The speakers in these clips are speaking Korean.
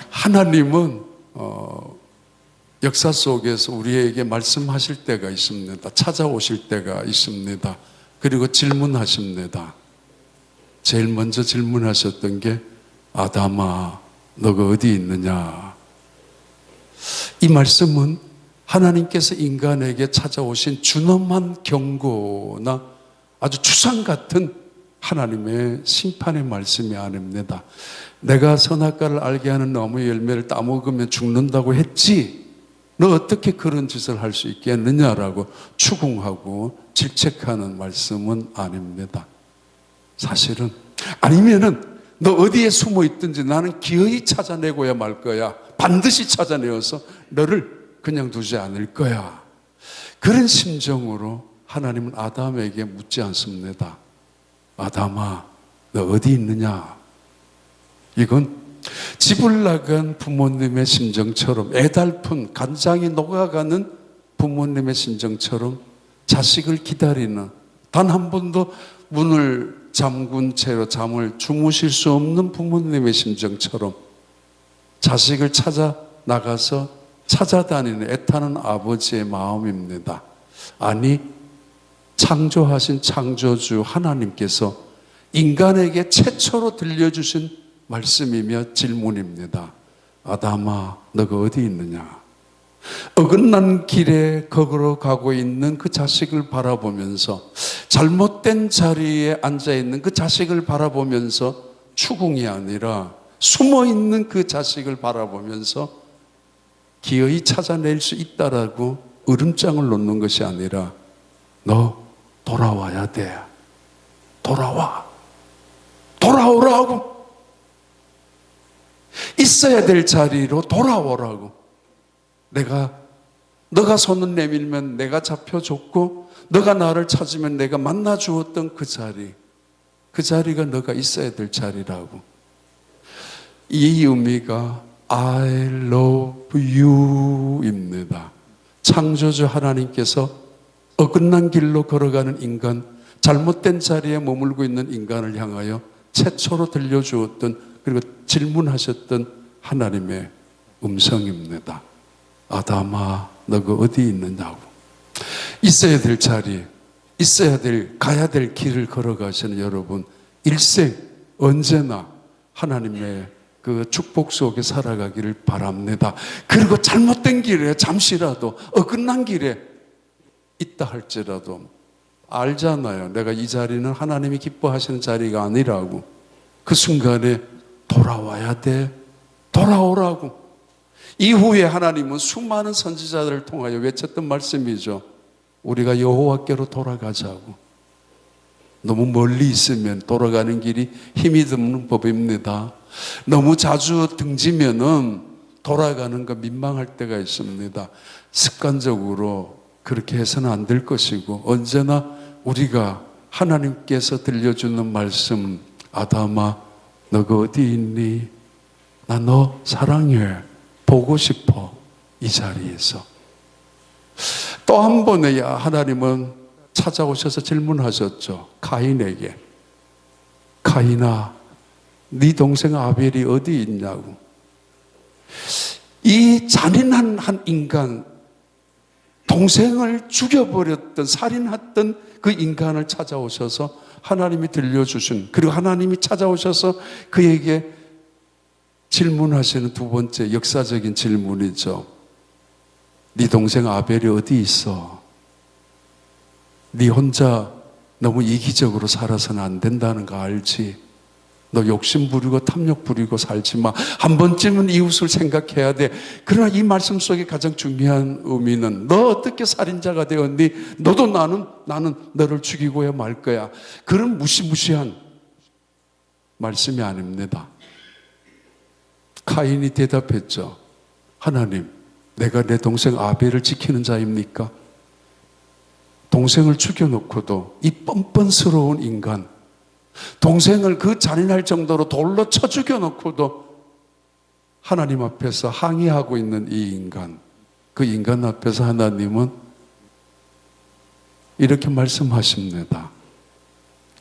하나님은 역사 속에서 우리에게 말씀하실 때가 있습니다. 찾아오실 때가 있습니다. 그리고 질문하십니다. 제일 먼저 질문하셨던 게 아담아 너가 어디 있느냐. 이 말씀은 하나님께서 인간에게 찾아오신 준엄한 경고나 아주 추상 같은 하나님의 심판의 말씀이 아닙니다. 내가 선악과를 알게 하는 나무의 열매를 따먹으면 죽는다고 했지, 너 어떻게 그런 짓을 할 수 있겠느냐라고 추궁하고 질책하는 말씀은 아닙니다. 사실은 아니면은 너 어디에 숨어 있든지 나는 기어이 찾아내고야 말 거야. 반드시 찾아내어서 너를 그냥 두지 않을 거야. 그런 심정으로 하나님은 아담에게 묻지 않습니다. 아담아 너 어디 있느냐. 이건 집을 나간 부모님의 심정처럼, 애달픈 간장이 녹아가는 부모님의 심정처럼 자식을 기다리는, 단 한 번도 문을 잠근 채로 잠을 주무실 수 없는 부모님의 심정처럼 자식을 찾아 나가서 찾아다니는 애타는 아버지의 마음입니다. 아니, 창조하신 창조주 하나님께서 인간에게 최초로 들려주신 말씀이며 질문입니다. 아담아 너가 어디 있느냐. 어긋난 길에 걸어 가고 있는 그 자식을 바라보면서, 잘못된 자리에 앉아있는 그 자식을 바라보면서 추궁이 아니라 숨어있는 그 자식을 바라보면서 기어이 찾아낼 수 있다라고 으름장을 놓는 것이 아니라 너 돌아와야 돼. 돌아오라고. 있어야 될 자리로 돌아오라고. 너가 손을 내밀면 내가 잡혀줬고, 너가 나를 찾으면 내가 만나 주었던 그 자리가 너가 있어야 될 자리라고. 이 의미가 I love you 입니다. 창조주 하나님께서 어긋난 길로 걸어가는 인간, 잘못된 자리에 머물고 있는 인간을 향하여 최초로 들려주었던, 그리고 질문하셨던 하나님의 음성입니다. 아담아 너가 어디 있느냐고. 있어야 될 자리, 가야 될 길을 걸어가시는 여러분, 일생 언제나 하나님의 그 축복 속에 살아가기를 바랍니다. 그리고 잘못된 길에, 잠시라도 어긋난 길에 있다 할지라도 알잖아요. 내가 이 자리는 하나님이 기뻐하시는 자리가 아니라고. 그 순간에 돌아와야 돼. 돌아오라고. 이후에 하나님은 수많은 선지자들을 통하여 외쳤던 말씀이죠. 우리가 여호와께로 돌아가자고. 너무 멀리 있으면 돌아가는 길이 힘이 드는 법입니다. 너무 자주 등지면은 돌아가는 거 민망할 때가 있습니다. 습관적으로 그렇게 해서는 안 될 것이고, 언제나 우리가 하나님께서 들려주는 말씀, 아담아 너가 어디 있니? 나 너 사랑해. 보고 싶어. 이 자리에서. 또 한 번에 하나님은 찾아오셔서 질문하셨죠. 가인에게. 가인아, 네 동생 아벨이 어디 있냐고. 이 잔인한 한 인간, 동생을 죽여버렸던, 살인했던 그 인간을 찾아오셔서 하나님이 들려주신, 그리고 하나님이 찾아오셔서 그에게 질문하시는 두 번째 역사적인 질문이죠. 네 동생 아벨이 어디 있어? 네 혼자 너무 이기적으로 살아서는 안 된다는 거 알지? 너 욕심 부리고 탐욕 부리고 살지 마. 한 번쯤은 이웃을 생각해야 돼. 그러나 이 말씀 속에 가장 중요한 의미는, 너 어떻게 살인자가 되었니? 너도 나는 너를 죽이고야 말 거야. 그런 무시무시한 말씀이 아닙니다. 카인이 대답했죠. 하나님, 내가 내 동생 아벨을 지키는 자입니까? 동생을 죽여놓고도 이 뻔뻔스러운 인간, 동생을 그 잔인할 정도로 돌로 쳐 죽여놓고도 하나님 앞에서 항의하고 있는 이 인간, 그 인간 앞에서 하나님은 이렇게 말씀하십니다.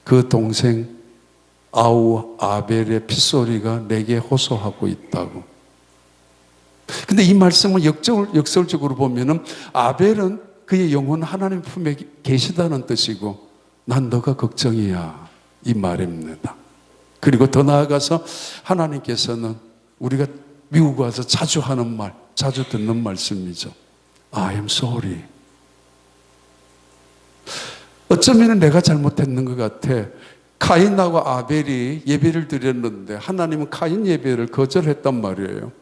그 동생 아벨의 핏소리가 내게 호소하고 있다고. 근데 이 말씀은 역설적으로 보면은 아벨은 그의 영혼 하나님 품에 계시다는 뜻이고 난 너가 걱정이야 이 말입니다. 그리고 더 나아가서 하나님께서는 우리가 미국 와서 자주 하는 말, 자주 듣는 말씀이죠. I am sorry. 어쩌면 내가 잘못했는 것 같아. 카인하고 아벨이 예배를 드렸는데 하나님은 카인 예배를 거절했단 말이에요.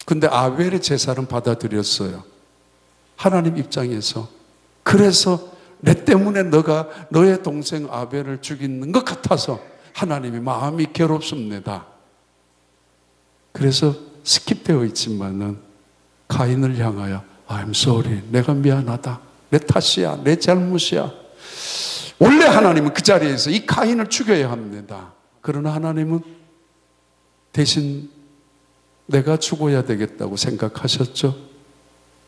근데 아벨의 제사는 받아들였어요. 하나님 입장에서. 그래서 내 때문에 너가 너의 동생 아벨을 죽이는 것 같아서 하나님이 마음이 괴롭습니다. 그래서 스킵되어 있지만은 카인을 향하여 I'm sorry. 내가 미안하다. 내 탓이야. 내 잘못이야. 원래 하나님은 그 자리에서 이 카인을 죽여야 합니다. 그러나 하나님은 대신 내가 죽어야 되겠다고 생각하셨죠.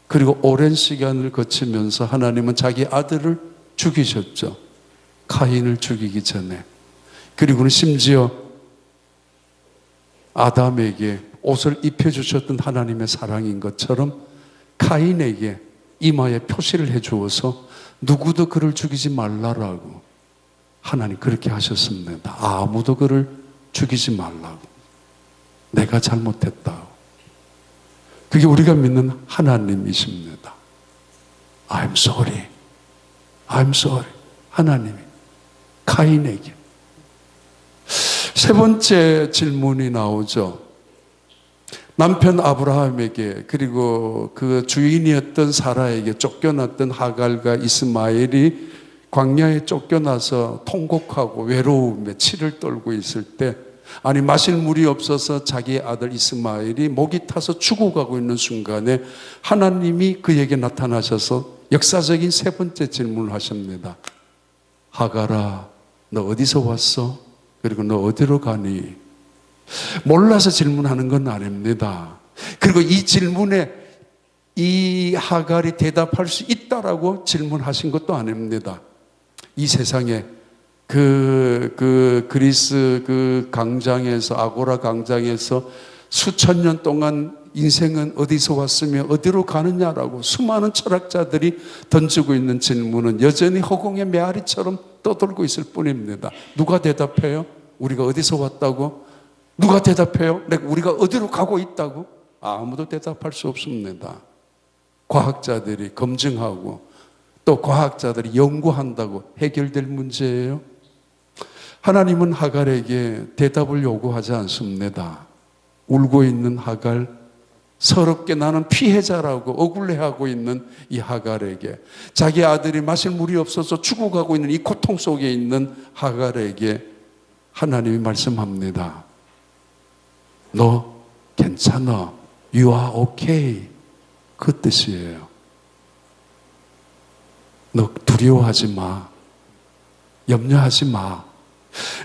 그리고 오랜 시간을 거치면서 하나님은 자기 아들을 죽이셨죠. 카인을 죽이기 전에. 그리고는 심지어 아담에게 옷을 입혀주셨던 하나님의 사랑인 것처럼 카인에게 이마에 표시를 해주어서 누구도 그를 죽이지 말라라고 하나님 그렇게 하셨습니다. 아무도 그를 죽이지 말라고. 내가 잘못했다. 그게 우리가 믿는 하나님이십니다. I'm sorry. I'm sorry. 하나님이 카인에게. 세 번째 질문이 나오죠. 남편 아브라함에게 그리고 그 주인이었던 사라에게 쫓겨났던 하갈과 이스마엘이 광야에 쫓겨나서 통곡하고 외로움에 치를 떨고 있을 때 아니 마실 물이 없어서 자기 아들 이스마엘이 목이 타서 죽어가고 있는 순간에 하나님이 그에게 나타나셔서 역사적인 세 번째 질문을 하십니다. 하갈아, 너 어디서 왔어? 그리고 너 어디로 가니? 몰라서 질문하는 건 아닙니다. 그리고 이 질문에 이 하갈이 대답할 수 있다라고 질문하신 것도 아닙니다. 이 세상에 그리스 그 강장에서 아고라 강장에서 수천 년 동안 인생은 어디서 왔으며 어디로 가느냐라고 수많은 철학자들이 던지고 있는 질문은 여전히 허공의 메아리처럼 떠돌고 있을 뿐입니다. 누가 대답해요? 우리가 어디서 왔다고? 누가 대답해요? 우리가 어디로 가고 있다고? 아무도 대답할 수 없습니다. 과학자들이 검증하고 또 과학자들이 연구한다고 해결될 문제예요. 하나님은 하갈에게 대답을 요구하지 않습니다. 울고 있는 하갈, 서럽게 나는 피해자라고 억울해하고 있는 이 하갈에게, 자기 아들이 마실 물이 없어서 죽어가고 있는 이 고통 속에 있는 하갈에게 하나님이 말씀합니다. 너 괜찮아. You are okay. 그 뜻이에요. 너 두려워하지 마. 염려하지 마.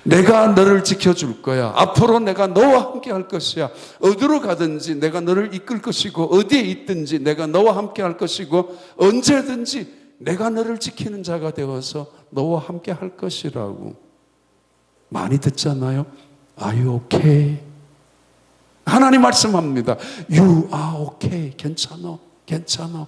내가 너를 지켜줄 거야. 앞으로 내가 너와 함께 할 것이야. 어디로 가든지 내가 너를 이끌 것이고 어디에 있든지 내가 너와 함께 할 것이고 언제든지 내가 너를 지키는 자가 되어서 너와 함께 할 것이라고. 많이 듣잖아요. Are you okay? 하나님 말씀합니다. You are okay. 괜찮아. 괜찮아.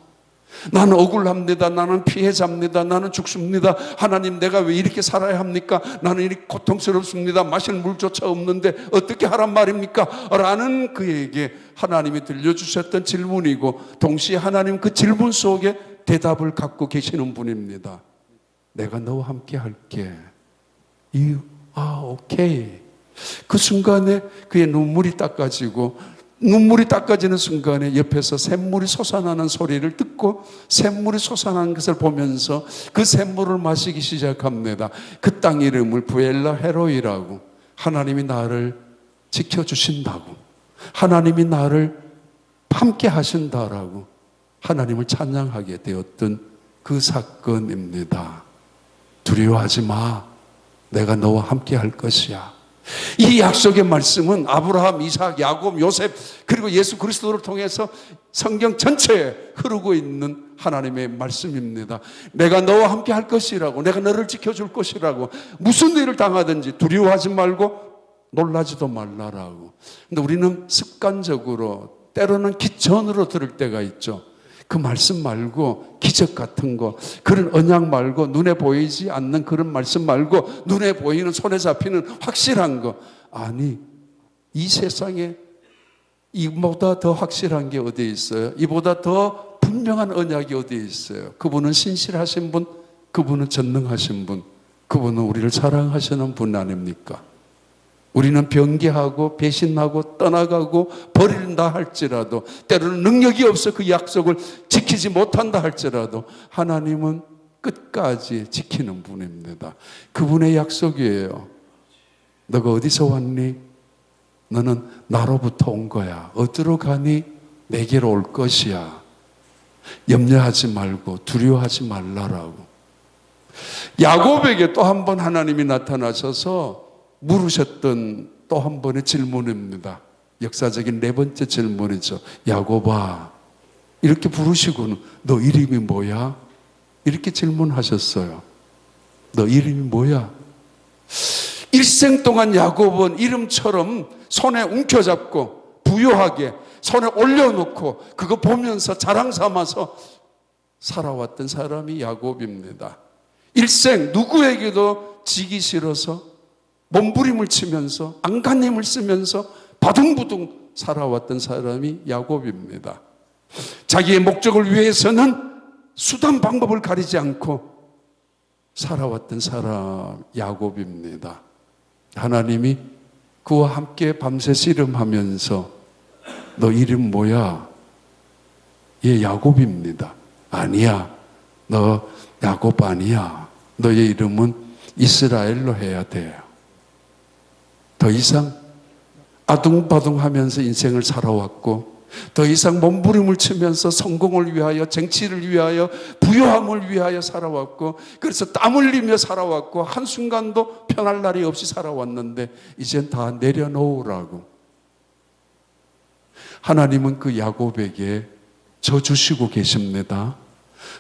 나는 억울합니다. 나는 피해자입니다. 나는 죽습니다. 하나님 내가 왜 이렇게 살아야 합니까? 나는 이렇게 고통스럽습니다. 마실 물조차 없는데 어떻게 하란 말입니까? 라는 그에게 하나님이 들려주셨던 질문이고 동시에 하나님 그 질문 속에 대답을 갖고 계시는 분입니다. 내가 너와 함께 할게. You are okay. 그 순간에 그의 눈물이 닦아지고 눈물이 닦아지는 순간에 옆에서 샘물이 솟아나는 소리를 듣고 샘물이 솟아나는 것을 보면서 그 샘물을 마시기 시작합니다. 그 땅 이름을 부엘라 헤로이라고, 하나님이 나를 지켜주신다고, 하나님이 나를 함께 하신다라고 하나님을 찬양하게 되었던 그 사건입니다. 두려워하지 마. 내가 너와 함께 할 것이야. 이 약속의 말씀은 아브라함, 이삭, 야곱, 요셉 그리고 예수 그리스도를 통해서 성경 전체에 흐르고 있는 하나님의 말씀입니다. 내가 너와 함께 할 것이라고, 내가 너를 지켜줄 것이라고, 무슨 일을 당하든지 두려워하지 말고 놀라지도 말라라고. 근데 우리는 습관적으로 때로는 기천으로 들을 때가 있죠. 그 말씀 말고 기적 같은 거, 그런 언약 말고 눈에 보이지 않는 그런 말씀 말고 눈에 보이는 손에 잡히는 확실한 거. 아니, 이 세상에 이보다 더 확실한 게 어디에 있어요? 이보다 더 분명한 언약이 어디에 있어요? 그분은 신실하신 분, 그분은 전능하신 분, 그분은 우리를 사랑하시는 분 아닙니까? 우리는 변개하고 배신하고 떠나가고 버린다 할지라도, 때로는 능력이 없어 그 약속을 지키지 못한다 할지라도 하나님은 끝까지 지키는 분입니다. 그분의 약속이에요. 너가 어디서 왔니? 너는 나로부터 온 거야. 어디로 가니? 내게로 올 것이야. 염려하지 말고 두려워하지 말라라고. 야곱에게 또 한 번 하나님이 나타나셔서 물으셨던 또 한 번의 질문입니다. 역사적인 네 번째 질문이죠. 야곱아, 이렇게 부르시고는 너 이름이 뭐야? 이렇게 질문하셨어요. 너 이름이 뭐야? 일생 동안 야곱은 이름처럼 손에 움켜잡고 부유하게 손에 올려놓고 그거 보면서 자랑 삼아서 살아왔던 사람이 야곱입니다. 일생 누구에게도 지기 싫어서 몸부림을 치면서 안간힘을 쓰면서 바둥바둥 살아왔던 사람이 야곱입니다. 자기의 목적을 위해서는 수단 방법을 가리지 않고 살아왔던 사람 야곱입니다. 하나님이 그와 함께 밤새 씨름하면서 너 이름 뭐야? 얘 야곱입니다. 아니야, 너 야곱 아니야. 너의 이름은 이스라엘로 해야 돼요. 더 이상 아둥바둥하면서 인생을 살아왔고, 더 이상 몸부림을 치면서 성공을 위하여, 정치를 위하여, 부유함을 위하여 살아왔고, 그래서 땀 흘리며 살아왔고, 한순간도 편할 날이 없이 살아왔는데 이젠 다 내려놓으라고. 하나님은 그 야곱에게 저 주시고 계십니다.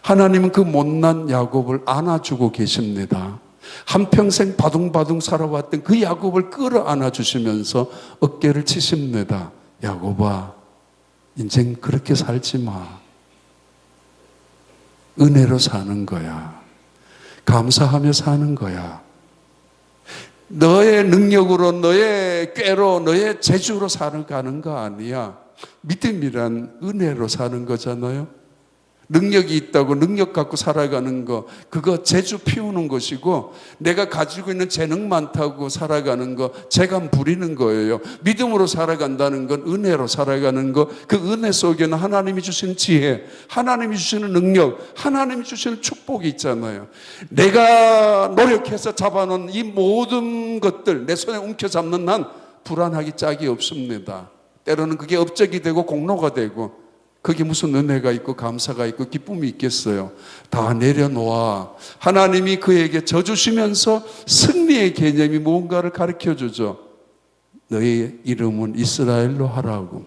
하나님은 그 못난 야곱을 안아주고 계십니다. 한평생 바둥바둥 살아왔던 그 야곱을 끌어안아 주시면서 어깨를 치십니다. 야곱아, 인생 그렇게 살지 마. 은혜로 사는 거야. 감사하며 사는 거야. 너의 능력으로, 너의 꾀로, 너의 재주로 살아가는 거 아니야. 믿음이란 은혜로 사는 거잖아요. 능력이 있다고 능력 갖고 살아가는 거, 그거 재주 피우는 것이고, 내가 가지고 있는 재능 많다고 살아가는 거 재간 부리는 거예요. 믿음으로 살아간다는 건 은혜로 살아가는 거, 그 은혜 속에는 하나님이 주시는 지혜, 하나님이 주시는 능력, 하나님이 주시는 축복이 있잖아요. 내가 노력해서 잡아놓은 이 모든 것들 내 손에 움켜잡는 한 불안하기 짝이 없습니다. 때로는 그게 업적이 되고 공로가 되고, 그게 무슨 은혜가 있고 감사가 있고 기쁨이 있겠어요. 다 내려놓아. 하나님이 그에게 져주시면서 승리의 개념이 무언가를 가르쳐주죠. 너의 이름은 이스라엘로 하라고.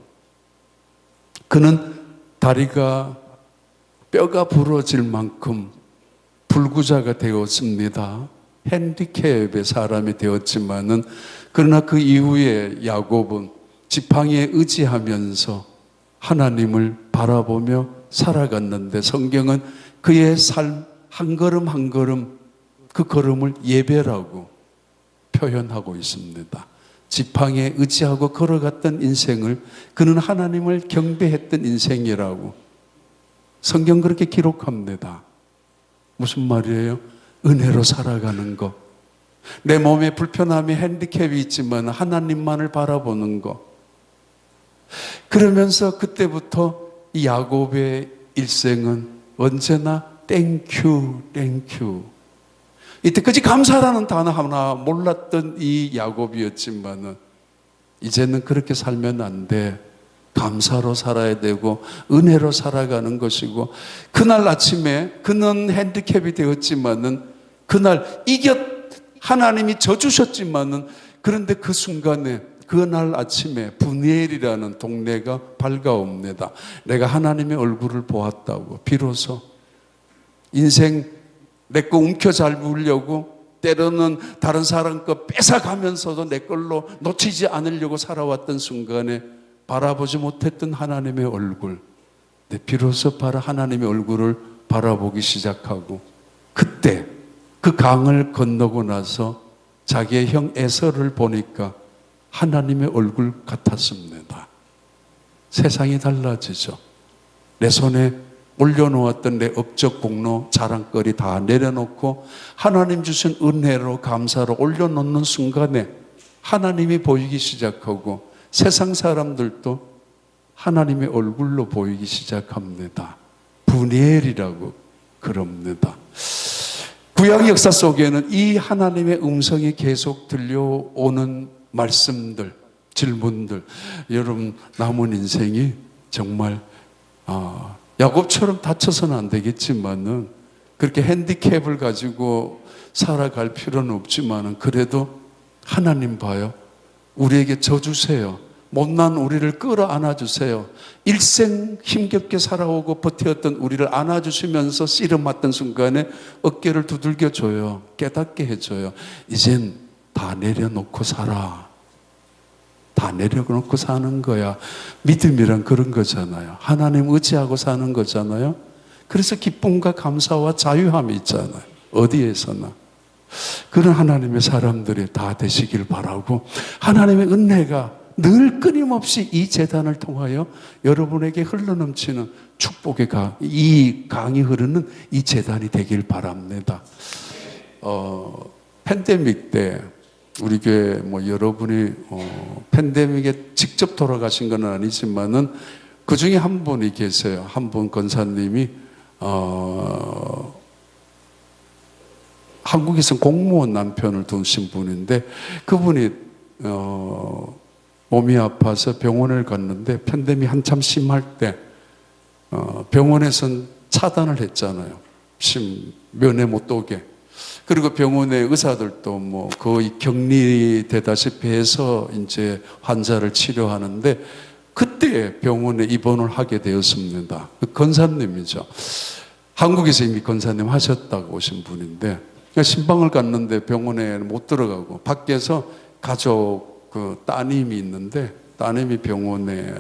그는 다리가 뼈가 부러질 만큼 불구자가 되었습니다. 핸디캡의 사람이 되었지만은, 그러나 그 이후에 야곱은 지팡이에 의지하면서 하나님을 바라보며 살아갔는데, 성경은 그의 삶 한 걸음 한 걸음, 그 걸음을 예배라고 표현하고 있습니다. 지팡이에 의지하고 걸어갔던 인생을 그는 하나님을 경배했던 인생이라고 성경 그렇게 기록합니다. 무슨 말이에요? 은혜로 살아가는 것. 내 몸에 불편함이 핸디캡이 있지만 하나님만을 바라보는 것. 그러면서 그때부터 이 야곱의 일생은 언제나 땡큐, 땡큐. 이때까지 감사라는 단어 하나 몰랐던 이 야곱이었지만은 이제는 그렇게 살면 안 돼. 감사로 살아야 되고 은혜로 살아가는 것이고, 그날 아침에 그는 핸디캡이 되었지만은 그날 하나님이 져주셨지만은, 그런데 그 순간에 그날 아침에 분이엘이라는 동네가 밝아옵니다. 내가 하나님의 얼굴을 보았다고. 비로소 인생 내 거 움켜잡으려고, 때로는 다른 사람 거 뺏어가면서도 내 걸로 놓치지 않으려고 살아왔던 순간에 바라보지 못했던 하나님의 얼굴, 비로소 하나님의 얼굴을 바라보기 시작하고, 그때 그 강을 건너고 나서 자기의 형 에서를 보니까 하나님의 얼굴 같았습니다. 세상이 달라지죠. 내 손에 올려놓았던 내 업적 공로 자랑거리 다 내려놓고 하나님 주신 은혜로 감사로 올려놓는 순간에 하나님이 보이기 시작하고 세상 사람들도 하나님의 얼굴로 보이기 시작합니다. 분이엘이라고 그럽니다. 구약 역사 속에는 이 하나님의 음성이 계속 들려오는 말씀들, 질문들, 여러분 남은 인생이 정말 야곱처럼 다쳐서는 안 되겠지만은 그렇게 핸디캡을 가지고 살아갈 필요는 없지만은 그래도 하나님 봐요. 우리에게 져 주세요. 못난 우리를 끌어안아 주세요. 일생 힘겹게 살아오고 버텼던 우리를 안아주시면서 씨름했던 순간에 어깨를 두들겨 줘요. 깨닫게 해줘요. 이젠 다 내려놓고 살아. 다 내려놓고 사는 거야. 믿음이란 그런 거잖아요. 하나님 의지하고 사는 거잖아요. 그래서 기쁨과 감사와 자유함이 있잖아요. 어디에서나. 그런 하나님의 사람들이 다 되시길 바라고, 하나님의 은혜가 늘 끊임없이 이 재단을 통하여 여러분에게 흘러넘치는 축복의 이 강이 흐르는 이 재단이 되길 바랍니다. 팬데믹 때 우리 교회 여러분이 팬데믹에 직접 돌아가신 건 아니지만은 그 중에 한 분이 계세요. 한 분 권사님이 한국에서 공무원 남편을 두신 분인데, 그분이 몸이 아파서 병원을 갔는데 팬데믹 한참 심할 때 병원에선 차단을 했잖아요. 면회 못 오게. 그리고 병원의 의사들도 거의 격리되다시피 해서 이제 환자를 치료하는데, 그때 병원에 입원을 하게 되었습니다. 그 권사님이죠. 한국에서 이미 권사님 하셨다고 오신 분인데, 신방을 갔는데 병원에 못 들어가고 밖에서 가족 따님이 있는데, 따님이 병원에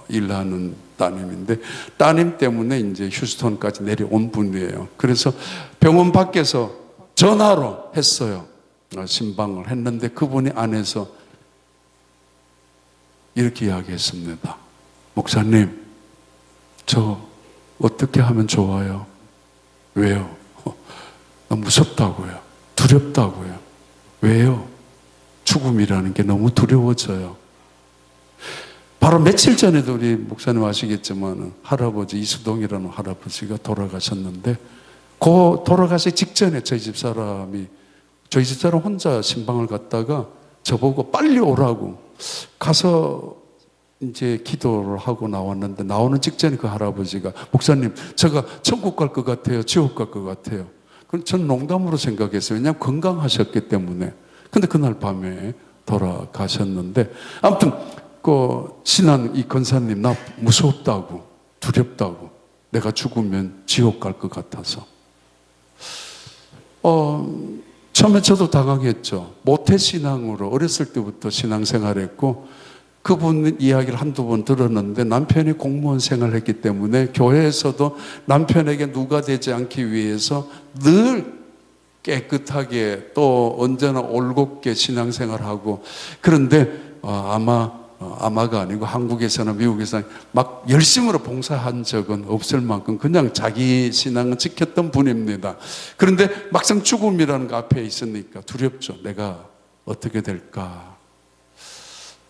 일하는 따님인데, 따님 때문에 이제 휴스턴까지 내려온 분이에요. 그래서 병원 밖에서 전화로 했어요. 신방을 했는데 그분이 안에서 이렇게 이야기했습니다. 목사님, 저 어떻게 하면 좋아요? 왜요? 무섭다고요. 두렵다고요. 왜요? 죽음이라는 게 너무 두려워져요. 바로 며칠 전에도 우리 목사님 아시겠지만 할아버지 이수동이라는 할아버지가 돌아가셨는데, 그 돌아가시기 직전에 저희 집사람 혼자 신방을 갔다가 저보고 빨리 오라고 가서 이제 기도를 하고 나왔는데, 나오는 직전에 그 할아버지가 목사님, 제가 천국 갈 것 같아요? 지옥 갈 것 같아요? 그럼 전 농담으로 생각했어요. 왜냐하면 건강하셨기 때문에. 근데 그날 밤에 돌아가셨는데, 아무튼 신앙 이 권사님, 나 무섭다고, 두렵다고, 내가 죽으면 지옥 갈 것 같아서. 처음에 저도 당황했죠. 모태신앙으로 어렸을 때부터 신앙생활했고, 그분 이야기를 한두 번 들었는데, 남편이 공무원 생활을 했기 때문에 교회에서도 남편에게 누가 되지 않기 위해서 늘 깨끗하게 또 언제나 올곧게 신앙생활하고, 그런데 아마가 아니고 한국에서나 미국에서나 막 열심으로 봉사한 적은 없을 만큼 그냥 자기 신앙을 지켰던 분입니다. 그런데 막상 죽음이라는 거 앞에 있으니까 두렵죠. 내가 어떻게 될까.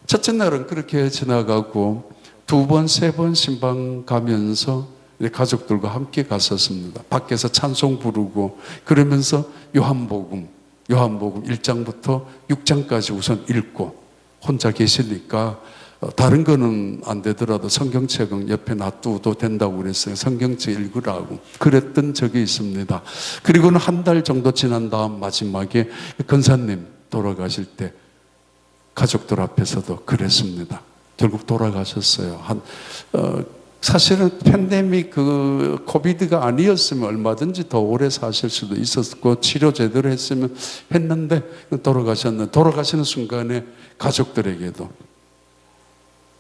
첫째 날은 그렇게 지나가고, 두 번, 세 번 신방 가면서 가족들과 함께 갔었습니다. 밖에서 찬송 부르고, 그러면서 요한복음 1장부터 6장까지 우선 읽고, 혼자 계시니까 다른 거는 안 되더라도 성경책은 옆에 놔두도 된다고 그랬어요. 성경책 읽으라고 그랬던 적이 있습니다. 그리고는 한 달 정도 지난 다음 마지막에 권사님 돌아가실 때 가족들 앞에서도 그랬습니다. 결국 돌아가셨어요. 사실은 팬데믹 코비드가 아니었으면 얼마든지 더 오래 사실 수도 있었고, 치료 제대로 했는데 돌아가셨는데, 돌아가시는 순간에 가족들에게도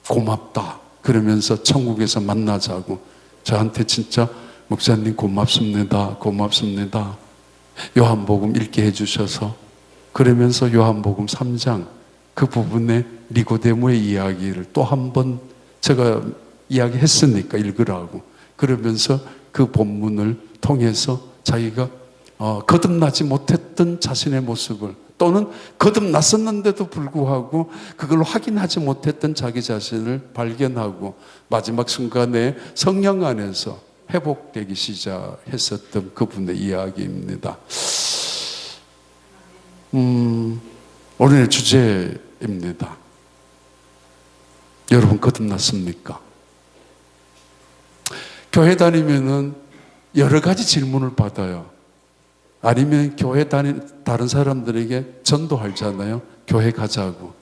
고맙다. 그러면서 천국에서 만나자고. 저한테 진짜 목사님 고맙습니다. 고맙습니다. 요한복음 읽게 해주셔서, 그러면서 요한복음 3장 그 부분에 니고데모의 이야기를 또 한 번 제가 이야기했으니까 읽으라고. 그러면서 그 본문을 통해서 자기가 거듭나지 못했던 자신의 모습을, 또는 거듭났었는데도 불구하고 그걸 확인하지 못했던 자기 자신을 발견하고 마지막 순간에 성령 안에서 회복되기 시작했었던 그분의 이야기입니다. 오늘의 주제입니다. 여러분 거듭났습니까? 교회 다니면은 여러 가지 질문을 받아요. 아니면 교회 다른 사람들에게 전도하잖아요. 교회 가자고.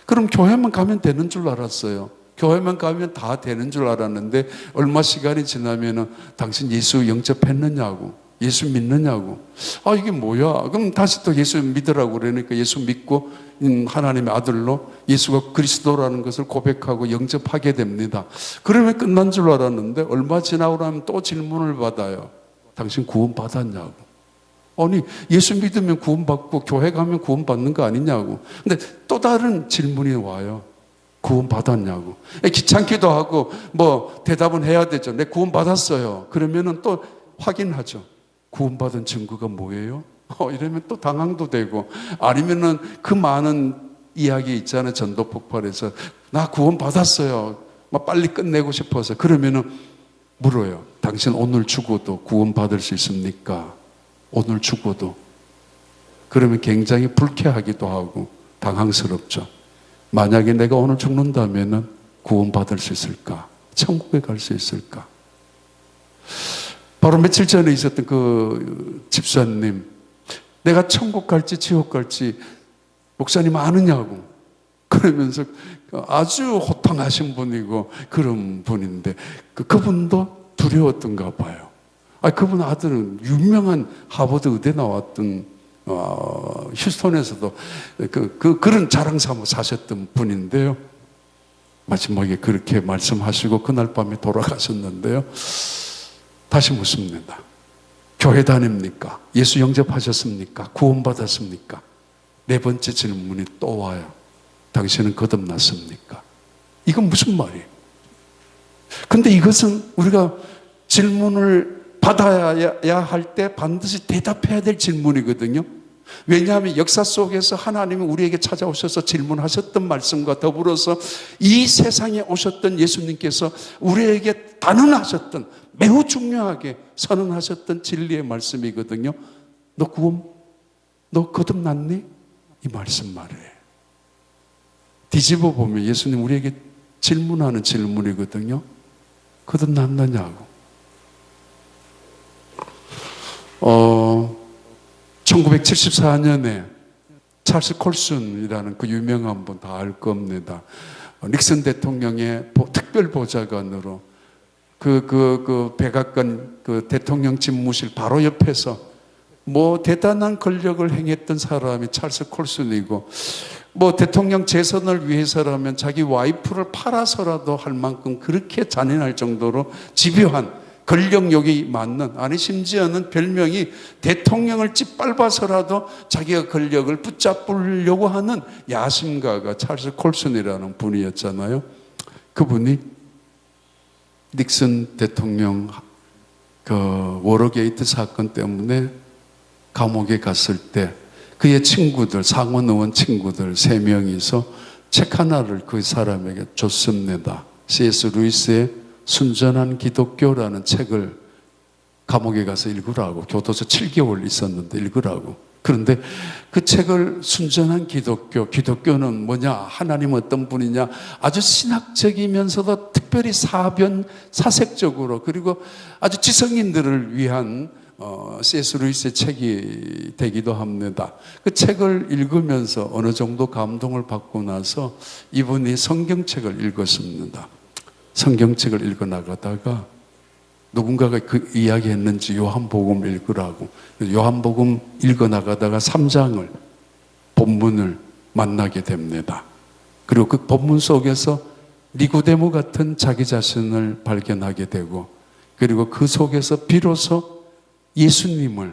그럼 교회만 가면 되는 줄 알았어요. 교회만 가면 다 되는 줄 알았는데 얼마 시간이 지나면은 당신 예수 영접했느냐고, 예수 믿느냐고. 이게 뭐야? 그럼 다시 또 예수 믿으라고 그러니까 예수 믿고 하나님의 아들로 예수가 그리스도라는 것을 고백하고 영접하게 됩니다. 그러면 끝난 줄 알았는데 얼마 지나고 나면 또 질문을 받아요. 당신 구원 받았냐고. 아니, 예수 믿으면 구원받고 교회 가면 구원받는 거 아니냐고. 근데 또 다른 질문이 와요. 구원받았냐고. 귀찮기도 하고 뭐 대답은 해야 되죠. 내 구원받았어요. 그러면은 또 확인하죠. 구원받은 증거가 뭐예요? 이러면 또 당황도 되고, 아니면은 그 많은 이야기 있잖아요. 전도 폭발해서 나 구원받았어요. 막 빨리 끝내고 싶어서. 그러면은 물어요. 당신 오늘 죽어도 구원받을 수 있습니까? 오늘 죽어도. 그러면 굉장히 불쾌하기도 하고 당황스럽죠. 만약에 내가 오늘 죽는다면 구원받을 수 있을까? 천국에 갈 수 있을까? 바로 며칠 전에 있었던 그 집사님, 내가 천국 갈지 지옥 갈지 목사님 아느냐고. 그러면서 아주 호탕하신 분이고 그런 분인데 그분도 두려웠던가 봐요. 그분 아들은 유명한 하버드 의대 나왔던 휴스턴에서도 그런 자랑 삼아 사셨던 분인데요. 마지막에 그렇게 말씀하시고 그날 밤에 돌아가셨는데요. 다시 묻습니다. 교회 다닙니까? 예수 영접하셨습니까? 구원받았습니까? 네 번째 질문이 또 와요. 당신은 거듭났습니까? 이건 무슨 말이에요? 근데 이것은 우리가 질문을 받아야 할 때 반드시 대답해야 될 질문이거든요. 왜냐하면 역사 속에서 하나님이 우리에게 찾아오셔서 질문하셨던 말씀과 더불어서 이 세상에 오셨던 예수님께서 우리에게 단언하셨던, 매우 중요하게 선언하셨던 진리의 말씀이거든요. 너 거듭났니? 이 말씀 말이에요. 뒤집어 보면 예수님 우리에게 질문하는 질문이거든요. 거듭났느냐고. 1974년에 찰스 콜슨이라는 그 유명한 분 다 알 겁니다. 닉슨 대통령의 특별 보좌관으로 그 백악관 그 대통령 집무실 바로 옆에서 뭐 대단한 권력을 행했던 사람이 찰스 콜슨이고, 뭐 대통령 재선을 위해서라면 자기 와이프를 팔아서라도 할 만큼 그렇게 잔인할 정도로 집요한 권력욕이 많는, 아니 심지어는 별명이 대통령을 짓밟아서라도 자기가 권력을 붙잡으려고 하는 야심가가 찰스 콜슨이라는 분이었잖아요. 그분이 닉슨 대통령 그 워터게이트 사건 때문에 감옥에 갔을 때 그의 친구들, 상원 의원 친구들 3명이서 책 하나를 그 사람에게 줬습니다. C.S. 루이스의 순전한 기독교라는 책을 감옥에 가서 읽으라고. 교도소 7개월 있었는데 읽으라고. 그런데 그 책을 순전한 기독교는 뭐냐, 하나님 어떤 분이냐, 아주 신학적이면서도 특별히 사색적으로, 그리고 아주 지성인들을 위한 C.S. 루이스의 책이 되기도 합니다. 그 책을 읽으면서 어느 정도 감동을 받고 나서 이분이 성경책을 읽었습니다. 성경책을 읽어 나가다가 누군가가 그 이야기했는지 요한복음 읽으라고. 요한복음 읽어 나가다가 3장을 본문을 만나게 됩니다. 그리고 그 본문 속에서 니고데모 같은 자기 자신을 발견하게 되고, 그리고 그 속에서 비로소 예수님을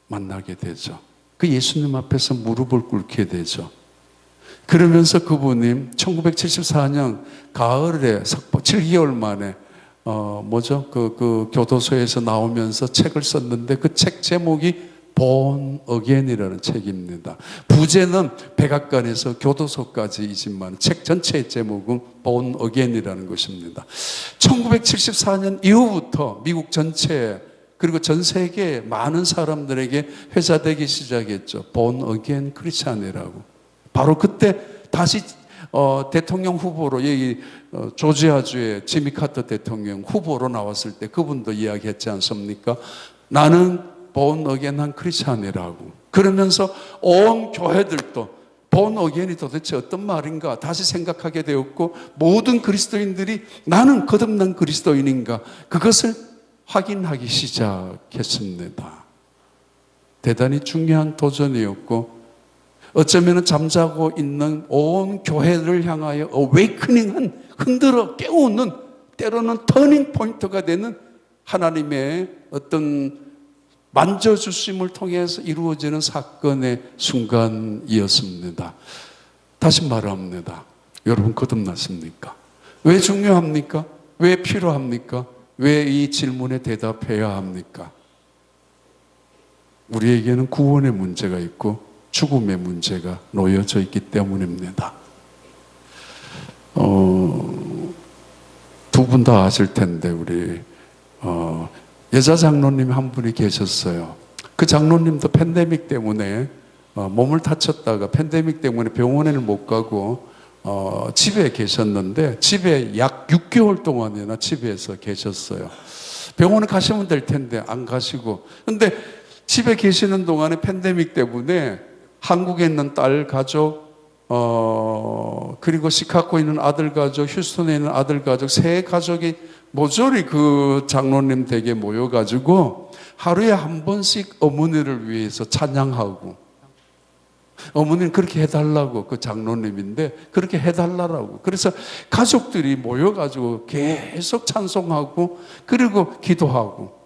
만나게 되죠. 그 예수님 앞에서 무릎을 꿇게 되죠. 그러면서 그분이 1974년 가을에 7개월 만에 그 교도소에서 나오면서 책을 썼는데, 그 책 제목이 Born Again이라는 책입니다. 부제는 백악관에서 교도소까지이지만 책 전체의 제목은 Born Again이라는 것입니다. 1974년 이후부터 미국 전체, 그리고 전 세계 많은 사람들에게 회자되기 시작했죠. Born Again 크리스찬이라고. 바로 그때 다시 대통령 후보로, 여기 조지아주의 지미 카터 대통령 후보로 나왔을 때 그분도 이야기했지 않습니까? 나는 Born Again 한 크리스찬이라고. 그러면서 온 교회들도 Born Again이 도대체 어떤 말인가 다시 생각하게 되었고, 모든 그리스도인들이 나는 거듭난 그리스도인인가, 그것을 확인하기 시작했습니다. 대단히 중요한 도전이었고, 어쩌면 잠자고 있는 온 교회를 향하여 어웨이크닝한, 흔들어 깨우는, 때로는 터닝 포인트가 되는 하나님의 어떤 만져주심을 통해서 이루어지는 사건의 순간이었습니다. 다시 말합니다. 여러분 거듭났습니까? 왜 중요합니까? 왜 필요합니까? 왜 이 질문에 대답해야 합니까? 우리에게는 구원의 문제가 있고 죽음의 문제가 놓여져 있기 때문입니다. 두 분 다 아실 텐데, 우리 여자 장로님 한 분이 계셨어요. 그 장로님도 팬데믹 때문에 몸을 다쳤다가 팬데믹 때문에 병원에는 못 가고 집에 계셨는데, 집에 약 6개월 동안이나 집에서 계셨어요. 병원에 가시면 될 텐데 안 가시고, 근데 집에 계시는 동안에 팬데믹 때문에 한국에 있는 딸 가족, 그리고 시카고에 있는 아들 가족, 휴스턴에 있는 아들 가족, 세 가족이 모조리 그 장로님 댁에 모여가지고 하루에 한 번씩 어머니를 위해서 찬양하고, 어머니는 그렇게 해달라고, 그 장로님인데 그렇게 해달라고. 그래서 가족들이 모여가지고 계속 찬송하고, 그리고 기도하고.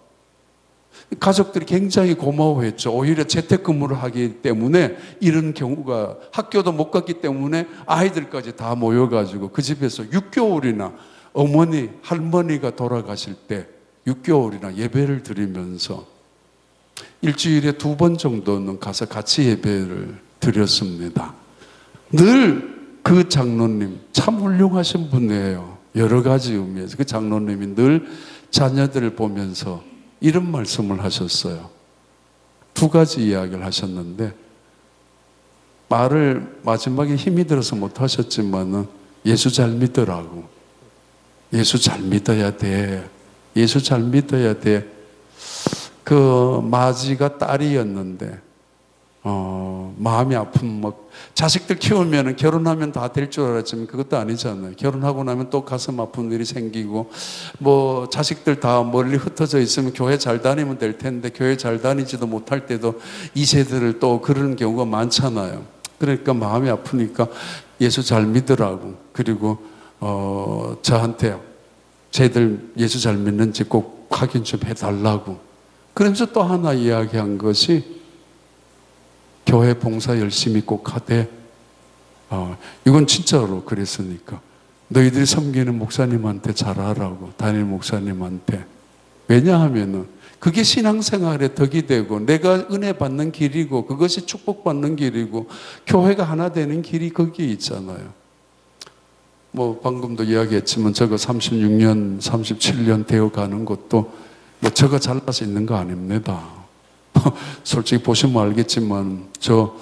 가족들이 굉장히 고마워했죠. 오히려 재택근무를 하기 때문에 이런 경우가, 학교도 못 갔기 때문에 아이들까지 다 모여가지고 그 집에서 6개월이나 어머니, 할머니가 돌아가실 때 6개월이나 예배를 드리면서 일주일에 2번 정도는 가서 같이 예배를 드렸습니다. 늘 그 장로님 참 훌륭하신 분이에요. 여러 가지 의미에서. 그 장로님이 늘 자녀들을 보면서 이런 말씀을 하셨어요. 2가지 이야기를 하셨는데, 말을 마지막에 힘이 들어서 못 하셨지만은 예수 잘 믿으라고. 예수 잘 믿어야 돼. 예수 잘 믿어야 돼. 그 마지가 딸이었는데 마음이 아픈, 자식들 키우면 결혼하면 다 될 줄 알았지만 그것도 아니잖아요. 결혼하고 나면 또 가슴 아픈 일이 생기고, 자식들 다 멀리 흩어져 있으면 교회 잘 다니면 될 텐데 교회 잘 다니지도 못할 때도 2세들을 또 그런 경우가 많잖아요. 그러니까 마음이 아프니까 예수 잘 믿으라고. 그리고 저한테 쟤들 예수 잘 믿는지 꼭 확인 좀 해달라고. 그러면서 또 하나 이야기한 것이, 교회 봉사 열심히 꼭 하되, 이건 진짜로 그랬으니까 너희들이 섬기는 목사님한테 잘하라고, 담임 목사님한테. 왜냐하면은 그게 신앙생활에 덕이 되고 내가 은혜 받는 길이고 그것이 축복받는 길이고 교회가 하나 되는 길이 거기에 있잖아요. 방금도 이야기했지만 저거 36년, 37년 되어 가는 것도 저거 잘라서 있는 거 아닙니다. 솔직히 보시면 알겠지만 저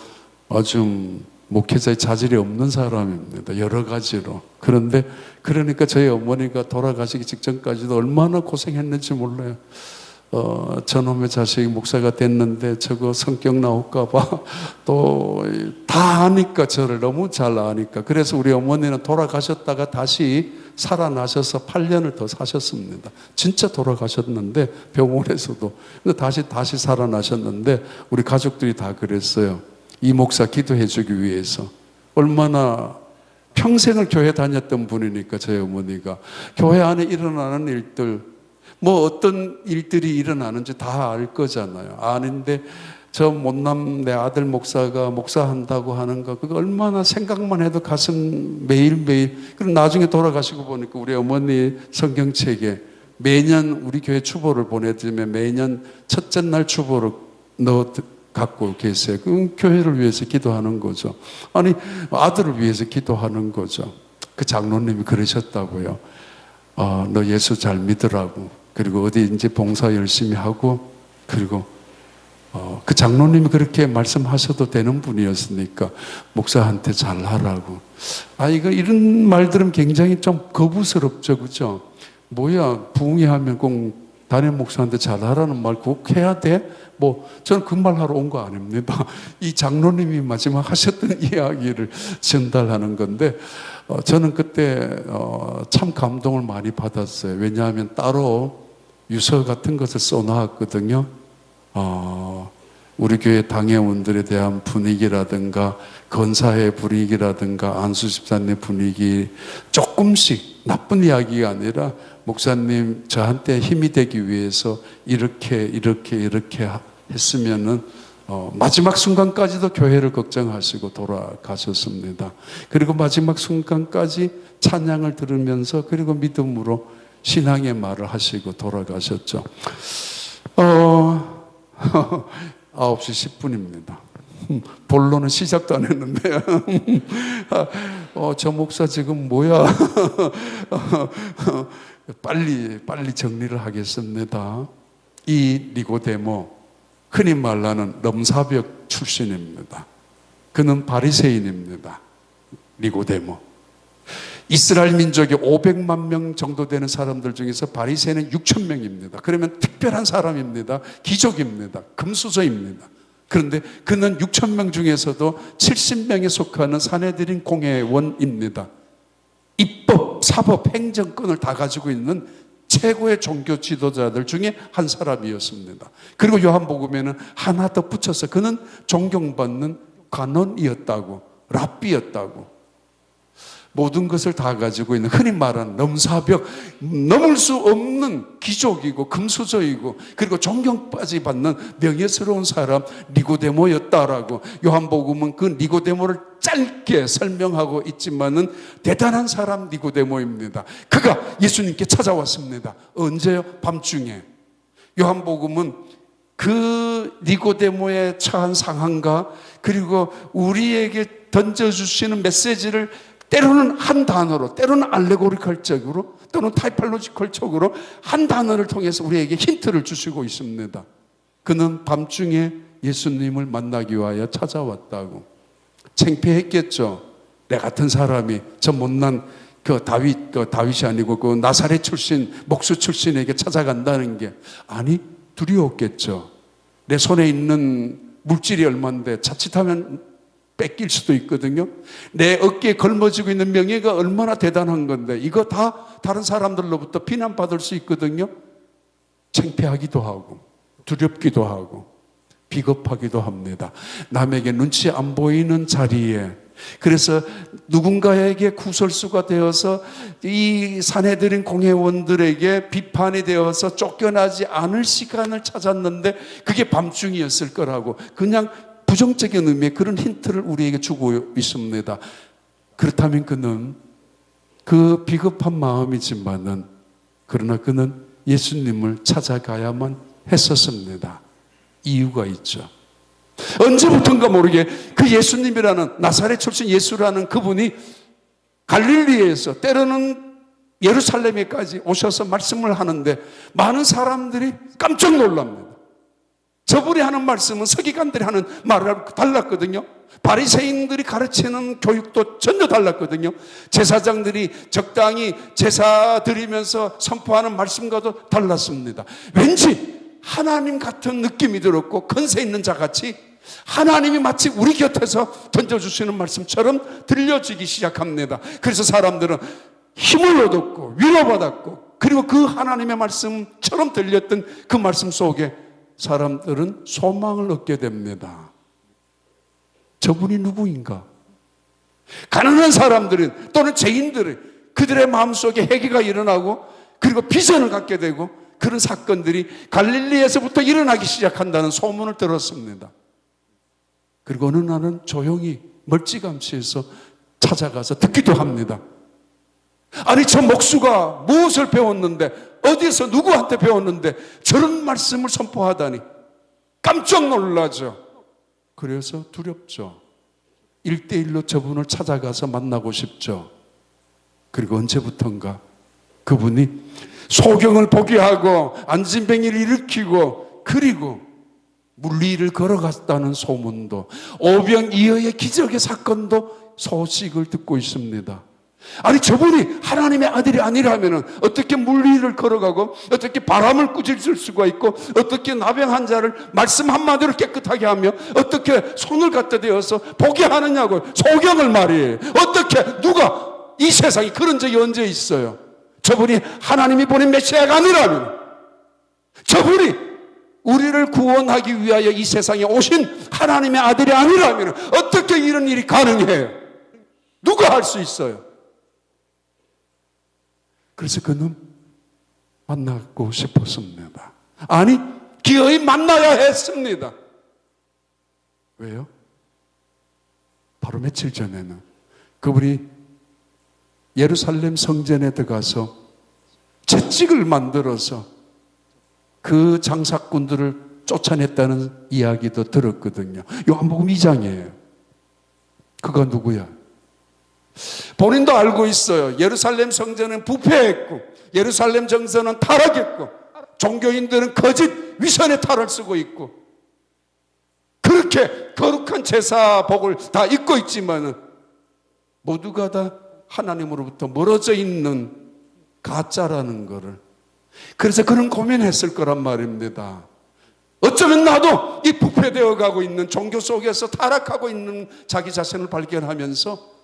아주 목회자의 자질이 없는 사람입니다. 여러 가지로. 그러니까 저희 어머니가 돌아가시기 직전까지도 얼마나 고생했는지 몰라요. 저놈의 자식이 목사가 됐는데 저거 성격 나올까봐 또 다 아니까, 저를 너무 잘 아니까. 그래서 우리 어머니는 돌아가셨다가 다시 살아나셔서 8년을 더 사셨습니다. 진짜 돌아가셨는데 병원에서도. 근데 다시 살아나셨는데 우리 가족들이 다 그랬어요. 이 목사 기도해 주기 위해서 얼마나 평생을 교회 다녔던 분이니까 저희 어머니가 교회 안에 일어나는 일들 뭐 어떤 일들이 일어나는지 다 알 거잖아요. 아는데 저 못남 내 아들 목사가 목사한다고 하는 거 그거 얼마나 생각만 해도 가슴 매일매일. 그리고 나중에 돌아가시고 보니까 우리 어머니 성경책에 매년 우리 교회 추보를 보내드리면 매년 첫째 날 추보를 넣어 갖고 계세요. 그 교회를 위해서 기도하는 거죠. 아니 아들을 위해서 기도하는 거죠. 그 장로님이 그러셨다고요. 너 예수 잘 믿으라고. 그리고 어디 이제 봉사 열심히 하고 그리고 그 장로님이 그렇게 말씀하셔도 되는 분이었으니까 목사한테 잘하라고. 이거 이런 말 들으면 굉장히 좀 거부스럽죠, 그죠? 뭐야 부흥회하면 꼭 담임 목사한테 잘하라는 말 꼭 해야 돼? 뭐 저는 그 말 하러 온 거 아닙니다. 이 장로님이 마지막 하셨던 이야기를 전달하는 건데 저는 그때 참 감동을 많이 받았어요. 왜냐하면 따로 유서 같은 것을 써놓았거든요. 우리 교회 당회원들에 대한 분위기라든가 건사의 분위기라든가 안수 집사님 분위기 조금씩 나쁜 이야기가 아니라 목사님 저한테 힘이 되기 위해서 이렇게 했으면은 마지막 순간까지도 교회를 걱정하시고 돌아가셨습니다. 그리고 마지막 순간까지 찬양을 들으면서 그리고 믿음으로 신앙의 말을 하시고 돌아가셨죠. 9시 10분입니다. 본론은 시작도 안 했는데요. 저 목사 지금 뭐야? 빨리 정리를 하겠습니다. 이 니고데모, 흔히 말하는 넘사벽 출신입니다. 그는 바리새인입니다. 니고데모. 이스라엘 민족이 500만 명 정도 되는 사람들 중에서 바리새인은 6천 명입니다. 그러면 특별한 사람입니다. 기족입니다. 금수저입니다. 그런데 그는 6천 명 중에서도 70명에 속하는 산헤드린 공회원입니다. 입법, 사법, 행정권을 다 가지고 있는 최고의 종교 지도자들 중에 한 사람이었습니다. 그리고 요한복음에는 하나 더 붙여서 그는 존경받는 관원이었다고, 랍비였다고. 모든 것을 다 가지고 있는 흔히 말하는 넘사벽, 넘을 수 없는 기족이고 금수저이고 그리고 존경까지 받는 명예스러운 사람 니고데모였다라고 요한복음은 그 니고데모를 짧게 설명하고 있지만은 대단한 사람 니고데모입니다. 그가 예수님께 찾아왔습니다. 언제요? 밤중에. 요한복음은 그 니고데모의 처한 상황과 그리고 우리에게 던져주시는 메시지를 때로는 한 단어로, 때로는 알레고리컬적으로, 또는 타이팔로지컬적으로 한 단어를 통해서 우리에게 힌트를 주시고 있습니다. 그는 밤중에 예수님을 만나기 위하여 찾아왔다고. 창피했겠죠. 내 같은 사람이 저 못난 다윗이 아니고 그 나사렛 출신, 목수 출신에게 찾아간다는 게 두려웠겠죠. 내 손에 있는 물질이 얼마인데 자칫하면 뺏길 수도 있거든요. 내 어깨에 걸머지고 있는 명예가 얼마나 대단한 건데 이거 다 다른 사람들로부터 비난받을 수 있거든요. 창피하기도 하고 두렵기도 하고 비겁하기도 합니다. 남에게 눈치 안 보이는 자리에 그래서 누군가에게 구설수가 되어서 이 산헤드린 공회원들에게 비판이 되어서 쫓겨나지 않을 시간을 찾았는데 그게 밤중이었을 거라고 그냥 부정적인 의미의 그런 힌트를 우리에게 주고 있습니다. 그렇다면 그는 그 비겁한 마음이지만은 그러나 그는 예수님을 찾아가야만 했었습니다. 이유가 있죠. 언제부턴가 모르게 그 예수님이라는 나사렛 출신 예수라는 그분이 갈릴리에서 때로는 예루살렘에까지 오셔서 말씀을 하는데 많은 사람들이 깜짝 놀랍니다. 저분이 하는 말씀은 서기관들이 하는 말하고 달랐거든요. 바리새인들이 가르치는 교육도 전혀 달랐거든요. 제사장들이 적당히 제사 드리면서 선포하는 말씀과도 달랐습니다. 왠지 하나님 같은 느낌이 들었고 건세 있는 자같이 하나님이 마치 우리 곁에서 던져주시는 말씀처럼 들려지기 시작합니다. 그래서 사람들은 힘을 얻었고 위로받았고 그리고 그 하나님의 말씀처럼 들렸던 그 말씀 속에 사람들은 소망을 얻게 됩니다. 저분이 누구인가? 가난한 사람들은 또는 죄인들은 그들의 마음속에 회개가 일어나고 그리고 비전을 갖게 되고 그런 사건들이 갈릴리에서부터 일어나기 시작한다는 소문을 들었습니다. 그리고 어느 날은 조용히 멀찌감치해서 찾아가서 듣기도 합니다. 아니, 저 목수가 무엇을 배웠는데, 어디에서 누구한테 배웠는데 저런 말씀을 선포하다니 깜짝 놀라죠. 그래서 두렵죠. 1대1로 저분을 찾아가서 만나고 싶죠. 그리고 언제부턴가 그분이 소경을 보게 하고 안진뱅이를 일으키고 그리고 물리를 걸어갔다는 소문도, 오병이어의 기적의 사건도 소식을 듣고 있습니다. 아니, 저분이 하나님의 아들이 아니라면 어떻게 물리를 걸어가고 어떻게 바람을 꾸짖을 수가 있고 어떻게 나병 환자를 말씀 한마디로 깨끗하게 하며 어떻게 손을 갖다 대어서 보게 하느냐고. 소경을 말이에요. 어떻게, 누가 이 세상에 그런 적이 언제 있어요? 저분이 하나님이 보낸 메시아가 아니라면, 저분이 우리를 구원하기 위하여 이 세상에 오신 하나님의 아들이 아니라면 어떻게 이런 일이 가능해요? 누가 할 수 있어요? 그래서 그는 만나고 싶었습니다. 아니, 기어이 만나야 했습니다. 왜요? 바로 며칠 전에는 그분이 예루살렘 성전에 들어가서 채찍을 만들어서 그 장사꾼들을 쫓아냈다는 이야기도 들었거든요. 요한복음 2장이에요. 그가 누구야? 본인도 알고 있어요. 예루살렘 성전은 부패했고 예루살렘 정서는 타락했고 종교인들은 거짓 위선의 탈을 쓰고 있고 그렇게 거룩한 제사복을 다 입고 있지만 모두가 다 하나님으로부터 멀어져 있는 가짜라는 거를, 그래서 그런 고민했을 거란 말입니다. 어쩌면 나도 이 부패되어 가고 있는 종교 속에서 타락하고 있는 자기 자신을 발견하면서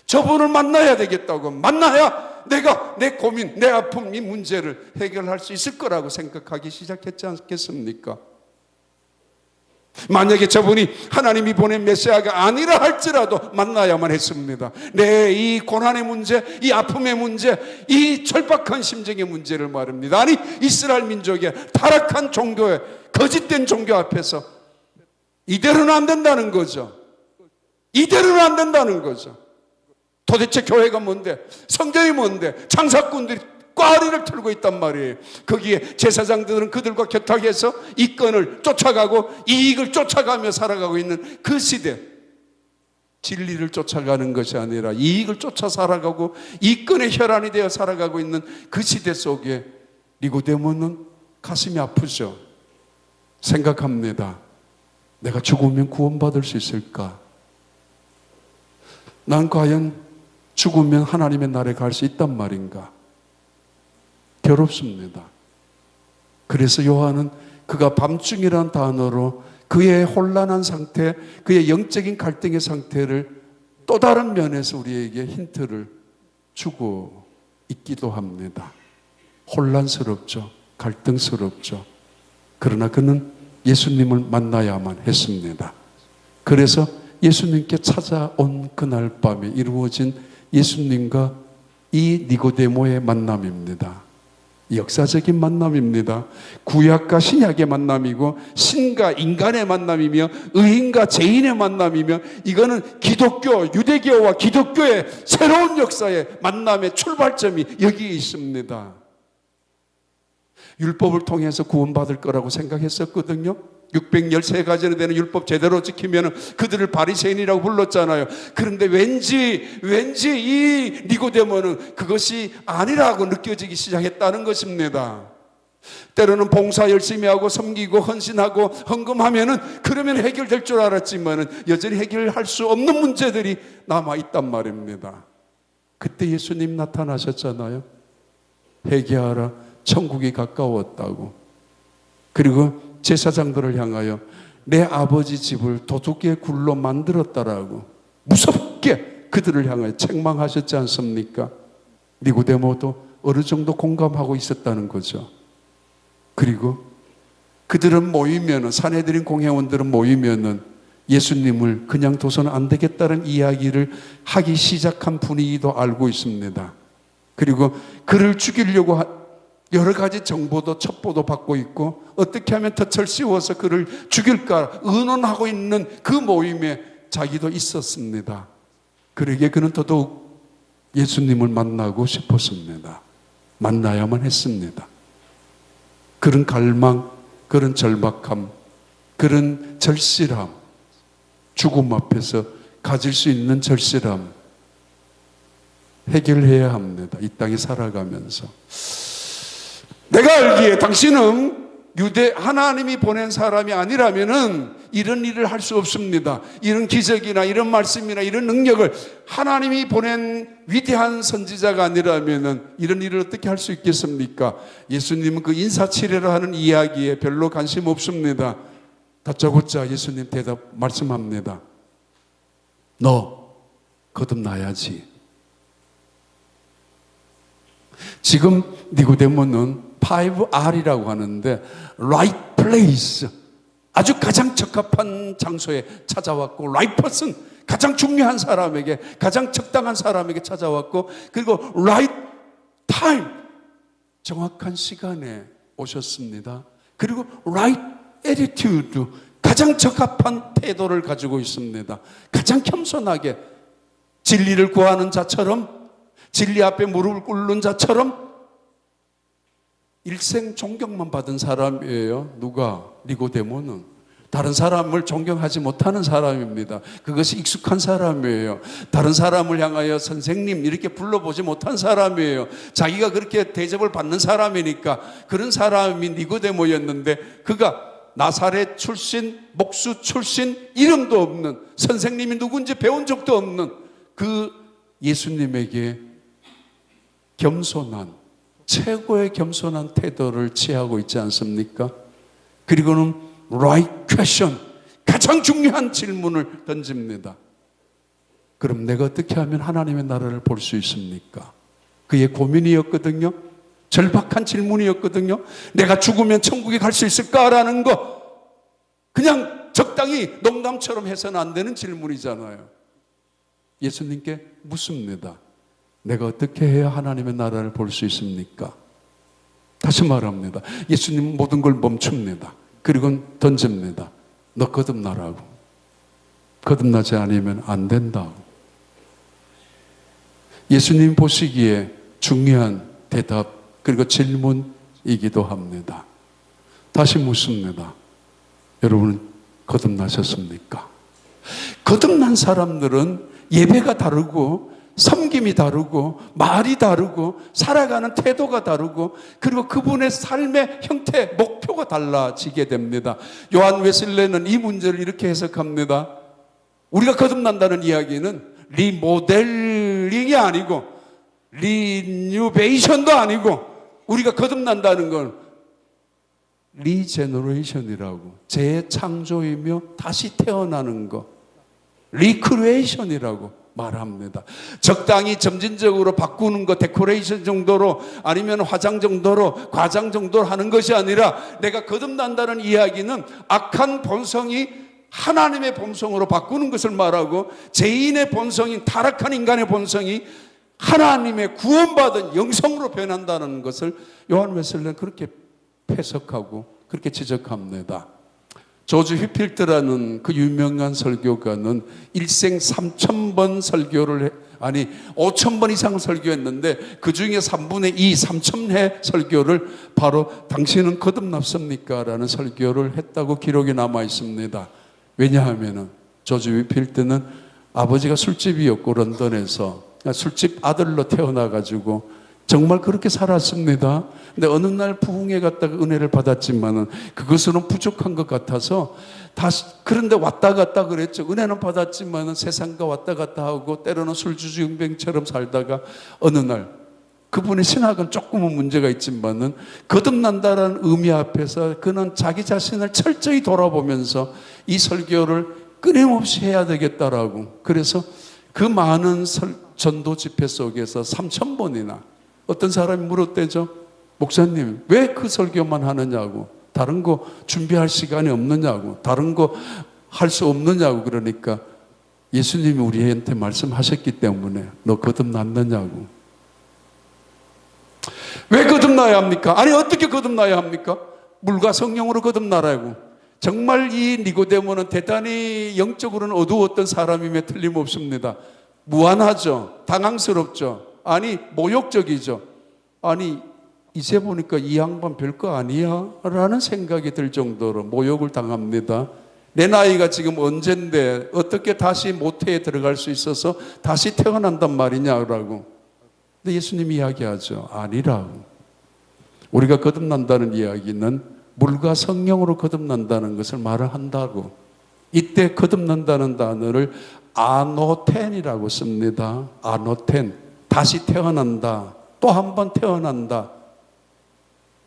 저분을 만나야 되겠다고, 만나야 내가 내 고민, 내 아픔, 이 문제를 해결할 수 있을 거라고 생각하기 시작했지 않겠습니까? 만약에 저분이 하나님이 보낸 메시아가 아니라 할지라도 만나야만 했습니다. 내 이 고난의 문제, 이 아픔의 문제, 이 절박한 심정의 문제를 말입니다. 아니, 이스라엘 민족의 타락한 종교에, 거짓된 종교 앞에서 이대로는 안 된다는 거죠. 이대로는 안 된다는 거죠. 도대체 교회가 뭔데, 성전이 뭔데, 장사꾼들이 꽈리를 틀고 있단 말이에요. 거기에 제사장들은 그들과 결탁해서 이권을 쫓아가고 이익을 쫓아가며 살아가고 있는 그 시대, 진리를 쫓아가는 것이 아니라 이익을 쫓아 살아가고 이권의 혈안이 되어 살아가고 있는 그 시대 속에 니고데모는 가슴이 아프죠. 생각합니다. 내가 죽으면 구원받을 수 있을까? 난 과연 죽으면 하나님의 나라에 갈 수 있단 말인가? 괴롭습니다. 그래서 요한은 그가 밤중이라는 단어로 그의 혼란한 상태, 그의 영적인 갈등의 상태를 또 다른 면에서 우리에게 힌트를 주고 있기도 합니다. 혼란스럽죠. 갈등스럽죠. 그러나 그는 예수님을 만나야만 했습니다. 그래서 예수님께 찾아온 그날 밤에 이루어진 예수님과 이 니고데모의 만남입니다. 역사적인 만남입니다. 구약과 신약의 만남이고 신과 인간의 만남이며 의인과 죄인의 만남이며 이거는 기독교, 유대교와 기독교의 새로운 역사의 만남의 출발점이 여기에 있습니다. 율법을 통해서 구원받을 거라고 생각했었거든요. 613가지나 되는 율법 제대로 지키면 그들을 바리새인이라고 불렀잖아요. 그런데 왠지 이 니고데모는 그것이 아니라고 느껴지기 시작했다는 것입니다. 때로는 봉사 열심히 하고 섬기고 헌신하고 헌금하면은 그러면 해결될 줄 알았지만은 여전히 해결할 수 없는 문제들이 남아 있단 말입니다. 그때 예수님 나타나셨잖아요. 회개하라, 천국이 가까웠다고. 그리고 제사장들을 향하여 내 아버지 집을 도둑의 굴로 만들었다라고 무섭게 그들을 향하여 책망하셨지 않습니까? 니고데모도 어느 정도 공감하고 있었다는 거죠. 그리고 그들은 모이면은, 산헤드린 공회원들은 모이면은 예수님을 그냥 둬서는 안 되겠다는 이야기를 하기 시작한 분위기도 알고 있습니다. 그리고 그를 죽이려고 여러 가지 정보도 첩보도 받고 있고 어떻게 하면 덫을 씌워서 그를 죽일까 의논하고 있는 그 모임에 자기도 있었습니다. 그러기에 그는 더더욱 예수님을 만나고 싶었습니다. 만나야만 했습니다. 그런 갈망, 그런 절박함, 그런 절실함, 죽음 앞에서 가질 수 있는 절실함 해결해야 합니다. 이 땅에 살아가면서. 내가 알기에 당신은 하나님이 보낸 사람이 아니라면은 이런 일을 할 수 없습니다. 이런 기적이나 이런 말씀이나 이런 능력을 하나님이 보낸 위대한 선지자가 아니라면은 이런 일을 어떻게 할 수 있겠습니까? 예수님은 그 인사치레라 하는 이야기에 별로 관심 없습니다. 다짜고짜 예수님 말씀합니다. 너 거듭나야지. 지금 니고데모는 5R이라고 하는데 right place, 아주 가장 적합한 장소에 찾아왔고 right person, 가장 중요한 사람에게, 가장 적당한 사람에게 찾아왔고, 그리고 right time, 정확한 시간에 오셨습니다. 그리고 right attitude, 가장 적합한 태도를 가지고 있습니다. 가장 겸손하게 진리를 구하는 자처럼, 진리 앞에 무릎을 꿇는 자처럼 일생 존경만 받은 사람이에요. 누가? 니고데모는. 다른 사람을 존경하지 못하는 사람입니다. 그것이 익숙한 사람이에요. 다른 사람을 향하여 선생님 이렇게 불러보지 못한 사람이에요. 자기가 그렇게 대접을 받는 사람이니까. 그런 사람이 니고데모였는데 그가 나사렛 출신, 목수 출신, 이름도 없는, 선생님이 누군지 배운 적도 없는 그 예수님에게 겸손한, 최고의 겸손한 태도를 취하고 있지 않습니까? 그리고는 right question, 가장 중요한 질문을 던집니다. 그럼 내가 어떻게 하면 하나님의 나라를 볼 수 있습니까? 그의 고민이었거든요. 절박한 질문이었거든요. 내가 죽으면 천국에 갈 수 있을까라는 거, 그냥 적당히 농담처럼 해서는 안 되는 질문이잖아요. 예수님께 묻습니다. 내가 어떻게 해야 하나님의 나라를 볼 수 있습니까? 다시 말합니다. 예수님은 모든 걸 멈춥니다. 그리고 던집니다. 너 거듭나라고. 거듭나지 않으면 안 된다고. 예수님 보시기에 중요한 대답, 그리고 질문이기도 합니다. 다시 묻습니다. 여러분은 거듭나셨습니까? 거듭난 사람들은 예배가 다르고 섬김이 다르고 말이 다르고 살아가는 태도가 다르고 그리고 그분의 삶의 형태, 목표가 달라지게 됩니다. 요한 웨슬레는 이 문제를 이렇게 해석합니다. 우리가 거듭난다는 이야기는 리모델링이 아니고 리뉴베이션도 아니고 우리가 거듭난다는 건 리제너레이션이라고, 재창조이며 다시 태어나는 거, 리크리에이션이라고 말합니다. 적당히 점진적으로 바꾸는 거, 데코레이션 정도로 아니면 화장 정도로, 과장 정도로 하는 것이 아니라 내가 거듭난다는 이야기는 악한 본성이 하나님의 본성으로 바꾸는 것을 말하고 죄인의 본성인 타락한 인간의 본성이 하나님의 구원받은 영성으로 변한다는 것을 요한 웨슬레는 그렇게 해석하고 그렇게 지적합니다. 조지 휘필드라는 그 유명한 설교가는 일생 3,000번 설교를 5,000번 이상 설교했는데 그 중에 3분의 2, 3,000회 설교를 바로 당신은 거듭났습니까? 라는 설교를 했다고 기록이 남아 있습니다. 왜냐하면 조지 휘필드는 아버지가 술집이었고 런던에서 술집 아들로 태어나가지고 정말 그렇게 살았습니다. 근데 어느 날 부흥회 갔다가 은혜를 받았지만은 그것으로는 부족한 것 같아서 다시 그런데 왔다 갔다 그랬죠. 은혜는 받았지만은 세상과 왔다 갔다 하고 때로는 술주정뱅처럼 살다가 어느 날 그분의 신학은 조금은 문제가 있지만은 거듭난다라는 의미 앞에서 그는 자기 자신을 철저히 돌아보면서 이 설교를 끊임없이 해야 되겠다라고, 그래서 그 많은 전도 집회 속에서 3,000번이나 어떤 사람이 물었대죠. 목사님, 왜 그 설교만 하느냐고, 다른 거 준비할 시간이 없느냐고, 다른 거 할 수 없느냐고. 그러니까 예수님이 우리한테 말씀하셨기 때문에 너 거듭났느냐고. 왜 거듭나야 합니까? 아니 어떻게 거듭나야 합니까? 물과 성령으로 거듭나라고. 정말 이 니고데모는 대단히 영적으로는 어두웠던 사람임에 틀림없습니다. 무안하죠. 당황스럽죠. 아니 모욕적이죠. 아니 이제 보니까 이 양반 별거 아니야 라는 생각이 들 정도로 모욕을 당합니다. 내 나이가 지금 언젠데 어떻게 다시 모태에 들어갈 수 있어서 다시 태어난단 말이냐라고. 근데 예수님이 이야기하죠. 아니라고. 우리가 거듭난다는 이야기는 물과 성령으로 거듭난다는 것을 말을 한다고. 이때 거듭난다는 단어를 아노텐이라고 씁니다. 아노텐. 다시 태어난다. 또 한 번 태어난다.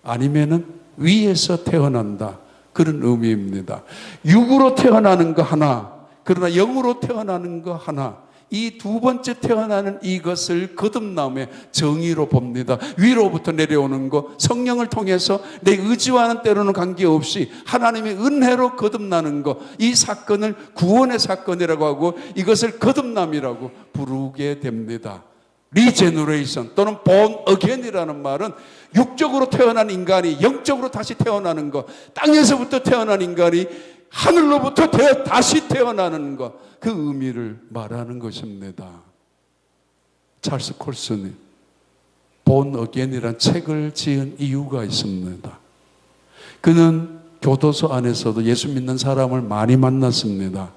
아니면은 위에서 태어난다. 그런 의미입니다. 육으로 태어나는 거 하나, 그러나 영으로 태어나는 거 하나, 이 두 번째 태어나는 이것을 거듭남의 정의로 봅니다. 위로부터 내려오는 것, 성령을 통해서 내 의지와는 때로는 관계없이 하나님의 은혜로 거듭나는 것, 이 사건을 구원의 사건이라고 하고 이것을 거듭남이라고 부르게 됩니다. 리제너레이션 또는 born again이라는 말은 육적으로 태어난 인간이 영적으로 다시 태어나는 것, 땅에서부터 태어난 인간이 하늘로부터 다시 태어나는 것, 그 의미를 말하는 것입니다. 찰스 콜슨이 born again이라는 책을 지은 이유가 있습니다. 그는 교도소 안에서도 예수 믿는 사람을 많이 만났습니다.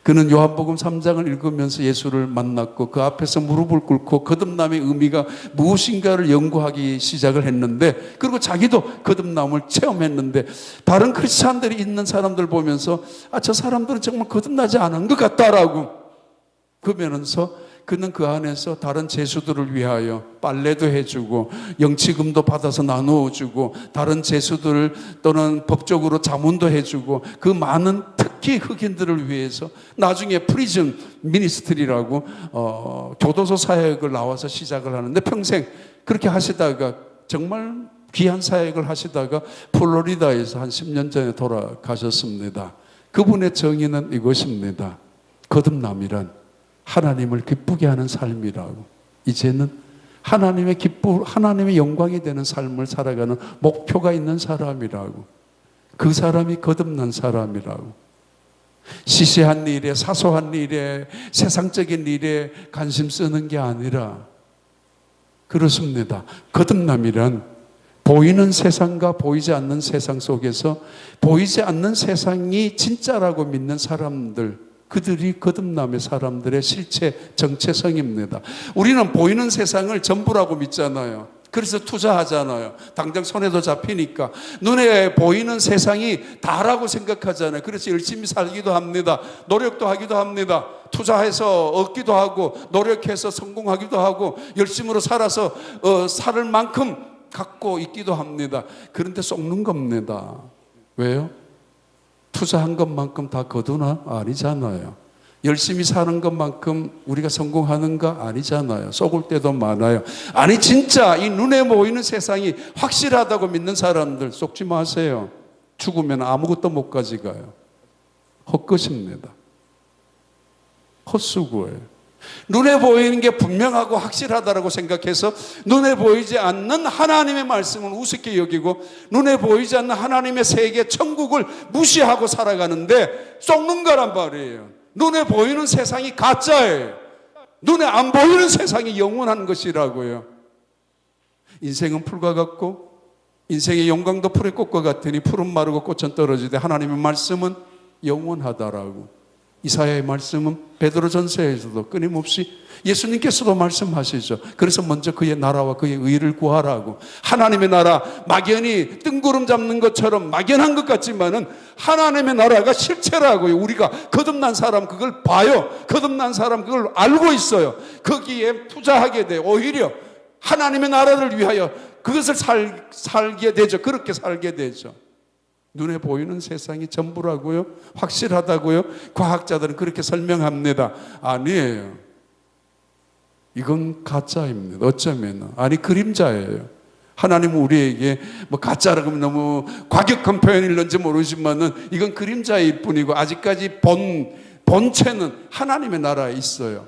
그는 요한복음 3장을 읽으면서 예수를 만났고 그 앞에서 무릎을 꿇고 거듭남의 의미가 무엇인가를 연구하기 시작을 했는데, 그리고 자기도 거듭남을 체험했는데 다른 크리스찬들이 있는 사람들 보면서 저 사람들은 정말 거듭나지 않은 것 같다라고. 그러면서 그는 그 안에서 다른 제수들을 위하여 빨래도 해주고 영치금도 받아서 나누어주고 다른 제수들 또는 법적으로 자문도 해주고 그 많은 특히 흑인들을 위해서 나중에 프리즌 미니스트리라고 교도소 사역을 나와서 시작을 하는데 평생 그렇게 하시다가 정말 귀한 사역을 하시다가 플로리다에서 한 10년 전에 돌아가셨습니다. 그분의 정의는 이것입니다. 거듭남이란 하나님을 기쁘게 하는 삶이라고. 이제는 하나님의 영광이 되는 삶을 살아가는 목표가 있는 사람이라고. 그 사람이 거듭난 사람이라고. 시시한 일에, 사소한 일에, 세상적인 일에 관심 쓰는 게 아니라 그렇습니다. 거듭남이란 보이는 세상과 보이지 않는 세상 속에서 보이지 않는 세상이 진짜라고 믿는 사람들, 그들이 거듭남의 사람들의 실체 정체성입니다. 우리는 보이는 세상을 전부라고 믿잖아요. 그래서 투자하잖아요. 당장 손에도 잡히니까. 눈에 보이는 세상이 다라고 생각하잖아요. 그래서 열심히 살기도 합니다. 노력도 하기도 합니다. 투자해서 얻기도 하고 노력해서 성공하기도 하고 열심으로 살아서 살 만큼 갖고 있기도 합니다. 그런데 속는 겁니다. 왜요? 투자한 것만큼 다 거두나? 아니잖아요. 열심히 사는 것만큼 우리가 성공하는 거 아니잖아요. 속을 때도 많아요. 아니 진짜 이 눈에 보이는 세상이 확실하다고 믿는 사람들 속지 마세요. 죽으면 아무것도 못 가져가요. 헛것입니다. 헛수고예요. 눈에 보이는 게 분명하고 확실하다고 생각해서 눈에 보이지 않는 하나님의 말씀을 우습게 여기고 눈에 보이지 않는 하나님의 세계 천국을 무시하고 살아가는데 썩는 거란 말이에요. 눈에 보이는 세상이 가짜예요. 눈에 안 보이는 세상이 영원한 것이라고요. 인생은 풀과 같고 인생의 영광도 풀의 꽃과 같으니 풀은 마르고 꽃은 떨어지되 하나님의 말씀은 영원하다라고. 이사야의 말씀은 베드로전서에서도 끊임없이 예수님께서도 말씀하시죠. 그래서 먼저 그의 나라와 그의 의를 구하라고. 하나님의 나라 막연히 뜬구름 잡는 것처럼 막연한 것 같지만은 하나님의 나라가 실체라고요. 우리가 거듭난 사람 그걸 봐요. 거듭난 사람 그걸 알고 있어요. 거기에 투자하게 돼요. 오히려 하나님의 나라를 위하여 그것을 살게 되죠. 그렇게 살게 되죠. 눈에 보이는 세상이 전부라고요? 확실하다고요? 과학자들은 그렇게 설명합니다. 아니에요. 이건 가짜입니다. 어쩌면 아니 그림자예요. 하나님은 우리에게 뭐 가짜라 그러면 너무 과격한 표현일런지 모르지만은 이건 그림자일 뿐이고 아직까지 본체는 하나님의 나라에 있어요.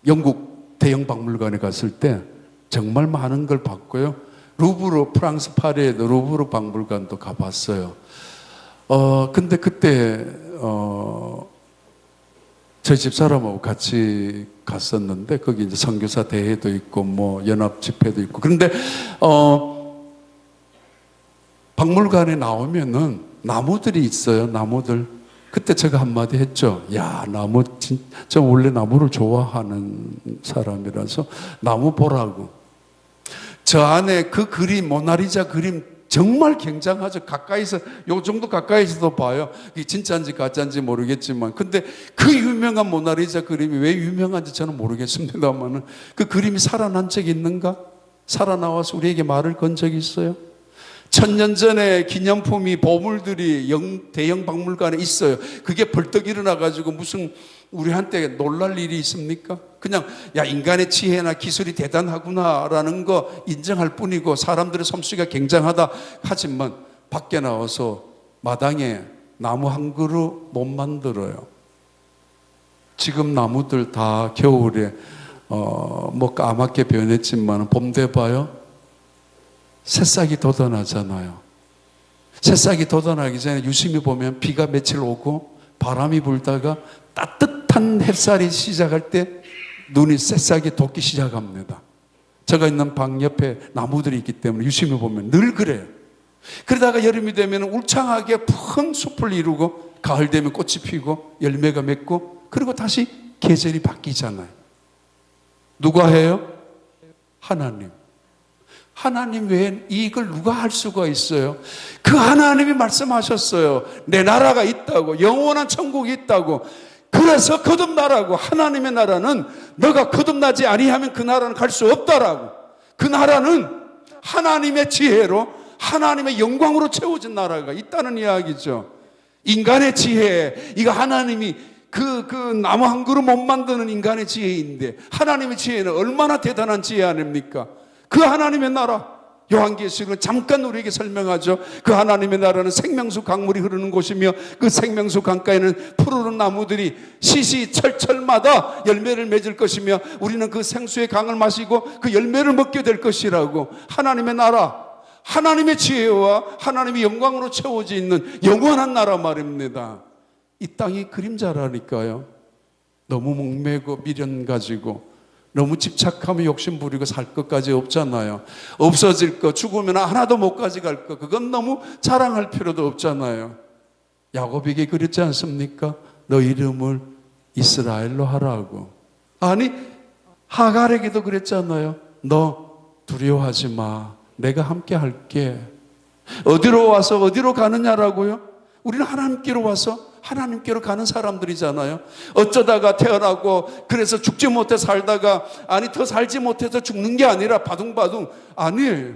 영국 대형 박물관에 갔을 때 정말 많은 걸 봤고요. 루브르, 프랑스 파리에도 루브르 박물관도 가봤어요. 근데 그때 저희 집사람하고 같이 갔었는데 거기 이제 선교사 대회도 있고 뭐 연합 집회도 있고 그런데 박물관에 나오면은 나무들이 있어요. 나무들. 그때 제가 한마디 했죠. 야, 나무 저 원래 나무를 좋아하는 사람이라서 나무 보라고. 저 안에 그 그림, 모나리자 그림 정말 굉장하죠. 가까이서, 요 정도 가까이서도 봐요. 이게 진짜인지 가짜인지 모르겠지만. 근데 그 유명한 모나리자 그림이 왜 유명한지 저는 모르겠습니다만은 그 그림이 살아난 적이 있는가? 살아나와서 우리에게 말을 건 적이 있어요? 1000년 전에 기념품이 보물들이 대형 박물관에 있어요. 그게 벌떡 일어나가지고 무슨 우리한테 놀랄 일이 있습니까? 그냥 야 인간의 지혜나 기술이 대단하구나라는 거 인정할 뿐이고 사람들의 솜씨가 굉장하다 하지만 밖에 나와서 마당에 나무 한 그루 못 만들어요. 지금 나무들 다 겨울에 뭐 까맣게 변했지만 봄 돼봐요. 새싹이 돋아나잖아요. 새싹이 돋아나기 전에 유심히 보면 비가 며칠 오고 바람이 불다가 따뜻한 햇살이 시작할 때 눈이 새싹이 돋기 시작합니다. 제가 있는 방 옆에 나무들이 있기 때문에 유심히 보면 늘 그래요. 그러다가 여름이 되면 울창하게 큰 숲을 이루고 가을 되면 꽃이 피고 열매가 맺고 그리고 다시 계절이 바뀌잖아요. 누가 해요? 하나님. 하나님 외엔 이걸 누가 할 수가 있어요? 그 하나님이 말씀하셨어요. 내 나라가 있다고, 영원한 천국이 있다고. 그래서 거듭나라고. 하나님의 나라는 너가 거듭나지 아니하면 그 나라는 갈 수 없다라고. 그 나라는 하나님의 지혜로 하나님의 영광으로 채워진 나라가 있다는 이야기죠. 인간의 지혜, 이거 하나님이 그 나무 한 그루 못 만드는 인간의 지혜인데 하나님의 지혜는 얼마나 대단한 지혜 아닙니까? 그 하나님의 나라, 요한계시록은 잠깐 우리에게 설명하죠. 그 하나님의 나라는 생명수 강물이 흐르는 곳이며 그 생명수 강가에는 푸르른 나무들이 시시철철마다 열매를 맺을 것이며 우리는 그 생수의 강을 마시고 그 열매를 먹게 될 것이라고. 하나님의 나라, 하나님의 지혜와 하나님의 영광으로 채워져 있는 영원한 나라 말입니다. 이 땅이 그림자라니까요. 너무 목매고 미련 가지고 너무 집착하며 욕심 부리고 살 것까지 없잖아요. 없어질 거, 죽으면 하나도 못 가져갈 거, 그건 너무 자랑할 필요도 없잖아요. 야곱에게 그랬지 않습니까? 너 이름을 이스라엘로 하라고. 아니 하갈에게도 그랬잖아요. 너 두려워하지 마. 내가 함께 할게. 어디로 와서 어디로 가느냐라고요? 우리는 하나님께로 와서 하나님께로 가는 사람들이잖아요. 어쩌다가 태어나고 그래서 죽지 못해 살다가 아니 더 살지 못해서 죽는 게 아니라 바둥바둥 아니에요.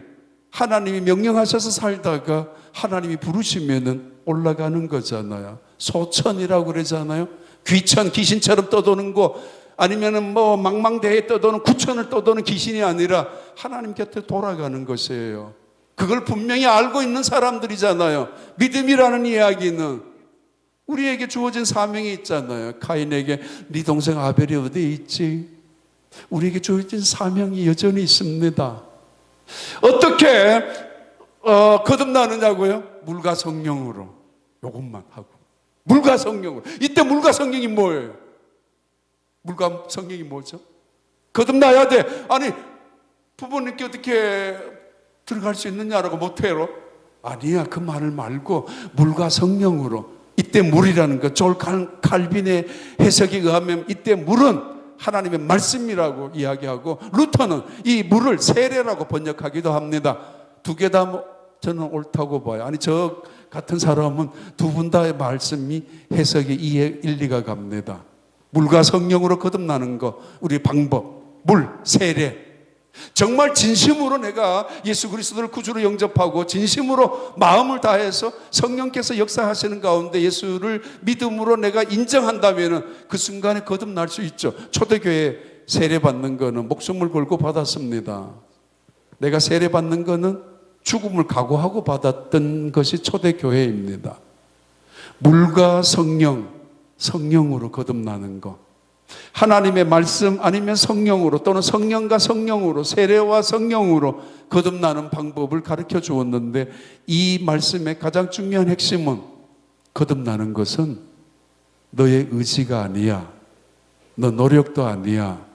하나님이 명령하셔서 살다가 하나님이 부르시면은 올라가는 거잖아요. 소천이라고 그러잖아요. 귀천, 귀신처럼 떠도는 거 아니면은 뭐 망망대해에 떠도는 구천을 떠도는 귀신이 아니라 하나님 곁에 돌아가는 것이에요. 그걸 분명히 알고 있는 사람들이잖아요. 믿음이라는 이야기는 우리에게 주어진 사명이 있잖아요. 카인에게 네 동생 아벨이 어디에 있지? 우리에게 주어진 사명이 여전히 있습니다. 어떻게 거듭나느냐고요? 물과 성령으로. 이것만 하고 물과 성령으로. 이때 물과 성령이 뭐예요? 물과 성령이 뭐죠? 거듭나야 돼. 아니 부모님께 어떻게 들어갈 수 있느냐라고 모태로? 아니야, 그 말을 말고 물과 성령으로. 이때 물이라는 것, 졸 칼빈의 해석에 의하면 이때 물은 하나님의 말씀이라고 이야기하고 루터는 이 물을 세례라고 번역하기도 합니다. 두 개 다 저는 옳다고 봐요. 아니 저 같은 사람은 두 분 다의 말씀이 해석이 일리가 갑니다. 물과 성령으로 거듭나는 거, 우리 방법, 물, 세례. 정말 진심으로 내가 예수 그리스도를 구주로 영접하고 진심으로 마음을 다해서 성령께서 역사하시는 가운데 예수를 믿음으로 내가 인정한다면 그 순간에 거듭날 수 있죠. 초대교회 세례 받는 거는 목숨을 걸고 받았습니다. 내가 세례받는 거는 죽음을 각오하고 받았던 것이 초대교회입니다. 물과 성령, 성령으로 거듭나는 것. 하나님의 말씀 아니면 성령으로 또는 성령과 성령으로, 세례와 성령으로 거듭나는 방법을 가르쳐 주었는데, 이 말씀의 가장 중요한 핵심은 거듭나는 것은 너의 의지가 아니야, 너 노력도 아니야,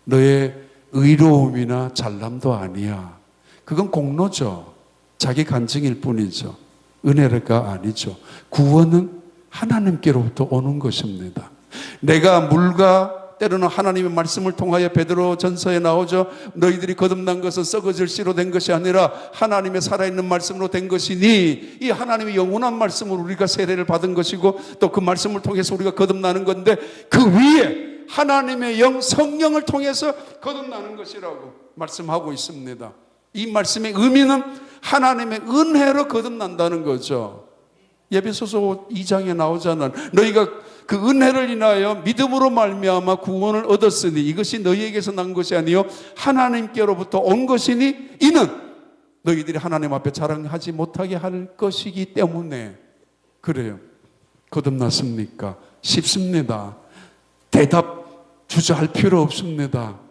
너의 의로움이나 잘남도 아니야. 그건 공로죠. 자기 간증일 뿐이죠. 은혜가 아니죠. 구원은 하나님께로부터 오는 것입니다. 내가 물과 때로는 하나님의 말씀을 통하여 베드로 전서에 나오죠. 너희들이 거듭난 것은 썩어질 씨로 된 것이 아니라 하나님의 살아있는 말씀으로 된 것이니, 이 하나님의 영원한 말씀으로 우리가 세례를 받은 것이고 또 그 말씀을 통해서 우리가 거듭나는 건데, 그 위에 하나님의 영, 성령을 통해서 거듭나는 것이라고 말씀하고 있습니다. 이 말씀의 의미는 하나님의 은혜로 거듭난다는 거죠. 에베소서 2장에 나오잖아. 너희가 그 은혜를 인하여 믿음으로 말미암아 구원을 얻었으니 이것이 너희에게서 난 것이 아니요 하나님께로부터 온 것이니 이는 너희들이 하나님 앞에 자랑하지 못하게 할 것이기 때문에. 그래요. 거듭났습니까? 쉽습니다. 대답 주저할 필요 없습니다.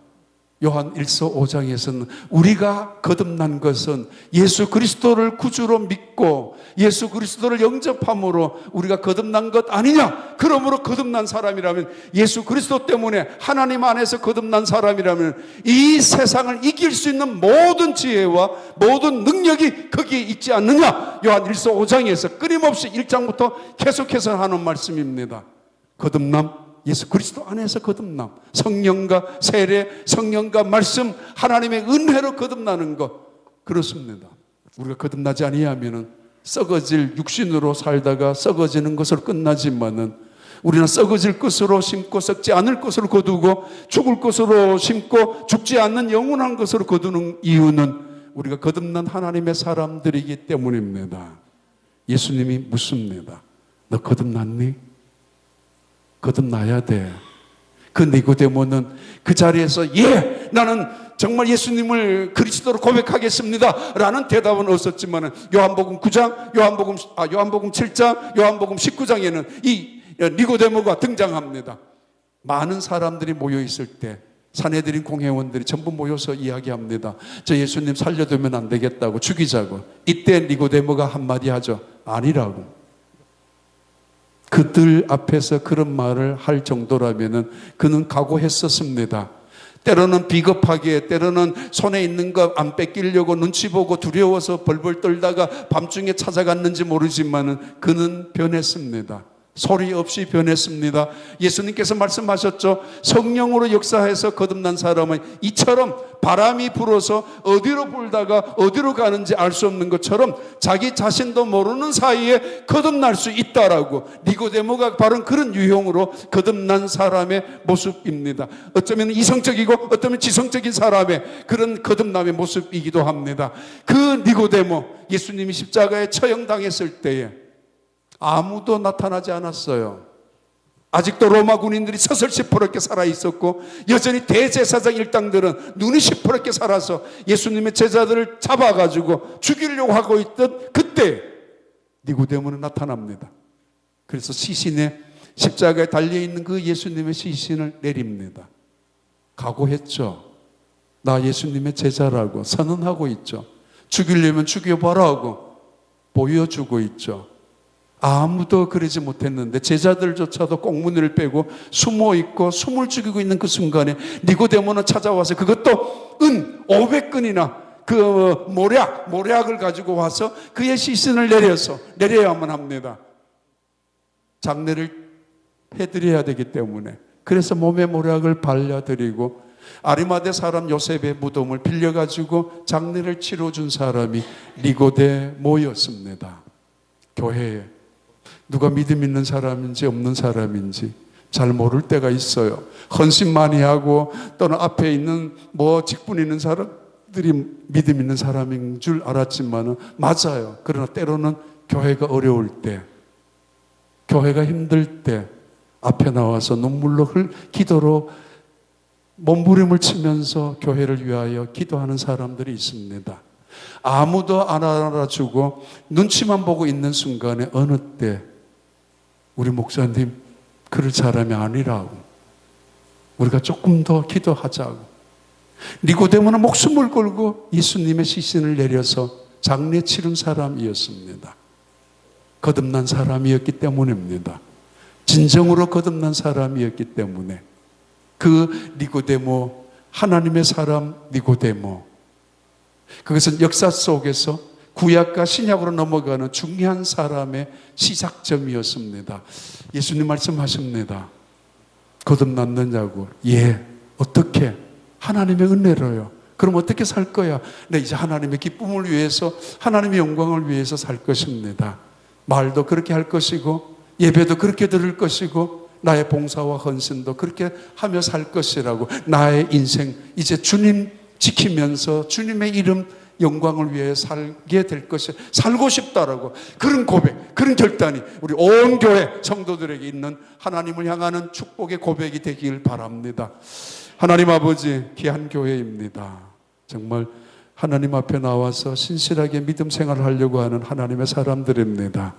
요한 1서 5장에서는 우리가 거듭난 것은 예수 그리스도를 구주로 믿고 예수 그리스도를 영접함으로 우리가 거듭난 것 아니냐? 그러므로 거듭난 사람이라면, 예수 그리스도 때문에 하나님 안에서 거듭난 사람이라면 이 세상을 이길 수 있는 모든 지혜와 모든 능력이 거기에 있지 않느냐? 요한 1서 5장에서 끊임없이 1장부터 계속해서 하는 말씀입니다. 거듭남, 예수 그리스도 안에서 거듭남, 성령과 세례, 성령과 말씀, 하나님의 은혜로 거듭나는 것, 그렇습니다. 우리가 거듭나지 아니하면은 썩어질 육신으로 살다가 썩어지는 것으로 끝나지만은, 우리는 썩어질 것으로 심고 썩지 않을 것으로 거두고 죽을 것으로 심고 죽지 않는 영원한 것으로 거두는 이유는 우리가 거듭난 하나님의 사람들이기 때문입니다. 예수님이 묻습니다. 너 거듭났니? 거듭나야 돼. 그 니고데모는 그 자리에서 예, 나는 정말 예수님을 그리스도로 고백하겠습니다 라는 대답은 없었지만, 요한복음 9장, 요한복음 7장, 요한복음 19장에는 이 니고데모가 등장합니다. 많은 사람들이 모여 있을 때 산헤드린 공회원들이 전부 모여서 이야기합니다. 저 예수님 살려두면 안 되겠다고, 죽이자고. 이때 니고데모가 한마디 하죠. 아니라고. 그들 앞에서 그런 말을 할 정도라면은 그는 각오했었습니다. 때로는 비겁하게, 때로는 손에 있는 거 안 뺏기려고 눈치 보고 두려워서 벌벌 떨다가 밤중에 찾아갔는지 모르지만은 그는 변했습니다. 소리 없이 변했습니다. 예수님께서 말씀하셨죠. 성령으로 역사해서 거듭난 사람은 이처럼 바람이 불어서 어디로 불다가 어디로 가는지 알 수 없는 것처럼 자기 자신도 모르는 사이에 거듭날 수 있다라고. 니고데모가 바로 그런 유형으로 거듭난 사람의 모습입니다. 어쩌면 이성적이고 어쩌면 지성적인 사람의 그런 거듭남의 모습이기도 합니다. 그 니고데모, 예수님이 십자가에 처형당했을 때에 아무도 나타나지 않았어요. 아직도 로마 군인들이 서슬 시퍼렇게 살아있었고, 여전히 대제사장 일당들은 눈이 시퍼렇게 살아서 예수님의 제자들을 잡아가지고 죽이려고 하고 있던 그때 니고데모는 나타납니다. 그래서 시신에, 십자가에 달려있는 그 예수님의 시신을 내립니다. 각오했죠. 나 예수님의 제자라고 선언하고 있죠. 죽이려면 죽여보라고 보여주고 있죠. 아무도 그러지 못했는데 제자들조차도 꽁무니를 빼고 숨어 있고 숨을 죽이고 있는 그 순간에 니고데모는 찾아와서 그것도 은 500근이나 그 모략을 가지고 와서 그의 시신을 내려야만 합니다. 장례를 해드려야 되기 때문에. 그래서 몸에 모략을 발라드리고 아리마대 사람 요셉의 무덤을 빌려가지고 장례를 치러준 사람이 니고데모였습니다. 교회에 누가 믿음 있는 사람인지 없는 사람인지 잘 모를 때가 있어요. 헌신 많이 하고 또는 앞에 있는 직분 있는 사람들이 믿음 있는 사람인 줄 알았지만은 맞아요. 그러나 때로는 교회가 어려울 때, 교회가 힘들 때 앞에 나와서 눈물로 기도로 몸부림을 치면서 교회를 위하여 기도하는 사람들이 있습니다. 아무도 안 알아주고 눈치만 보고 있는 순간에 어느 때 우리 목사님 그럴 사람이 아니라고, 우리가 조금 더 기도하자고, 니고데모는 목숨을 걸고 예수님의 시신을 내려서 장례 치른 사람이었습니다. 거듭난 사람이었기 때문입니다. 진정으로 거듭난 사람이었기 때문에 그 니고데모, 하나님의 사람 니고데모, 그것은 역사 속에서 구약과 신약으로 넘어가는 중요한 사람의 시작점이었습니다. 예수님 말씀하십니다. 거듭났느냐고. 예. 어떻게? 하나님의 은혜로요. 그럼 어떻게 살 거야? 네, 이제 하나님의 기쁨을 위해서, 하나님의 영광을 위해서 살 것입니다. 말도 그렇게 할 것이고, 예배도 그렇게 드릴 것이고, 나의 봉사와 헌신도 그렇게 하며 살 것이라고. 나의 인생 이제 주님 지키면서 주님의 이름 영광을 위해 살게 될 것이, 살고 싶다라고, 그런 고백, 그런 결단이 우리 온 교회 성도들에게 있는 하나님을 향하는 축복의 고백이 되길 바랍니다. 하나님 아버지, 귀한 교회입니다. 정말 하나님 앞에 나와서 신실하게 믿음 생활을 하려고 하는 하나님의 사람들입니다.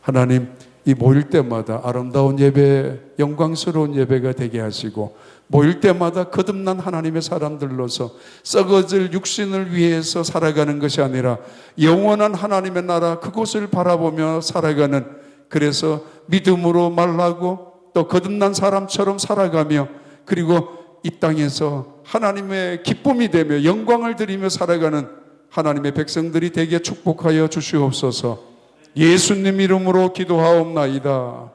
하나님, 이 모일 때마다 아름다운 예배, 영광스러운 예배가 되게 하시고, 모일 때마다 거듭난 하나님의 사람들로서 썩어질 육신을 위해서 살아가는 것이 아니라 영원한 하나님의 나라, 그곳을 바라보며 살아가는, 그래서 믿음으로 말하고 또 거듭난 사람처럼 살아가며, 그리고 이 땅에서 하나님의 기쁨이 되며 영광을 드리며 살아가는 하나님의 백성들이 되게 축복하여 주시옵소서. 예수님 이름으로 기도하옵나이다.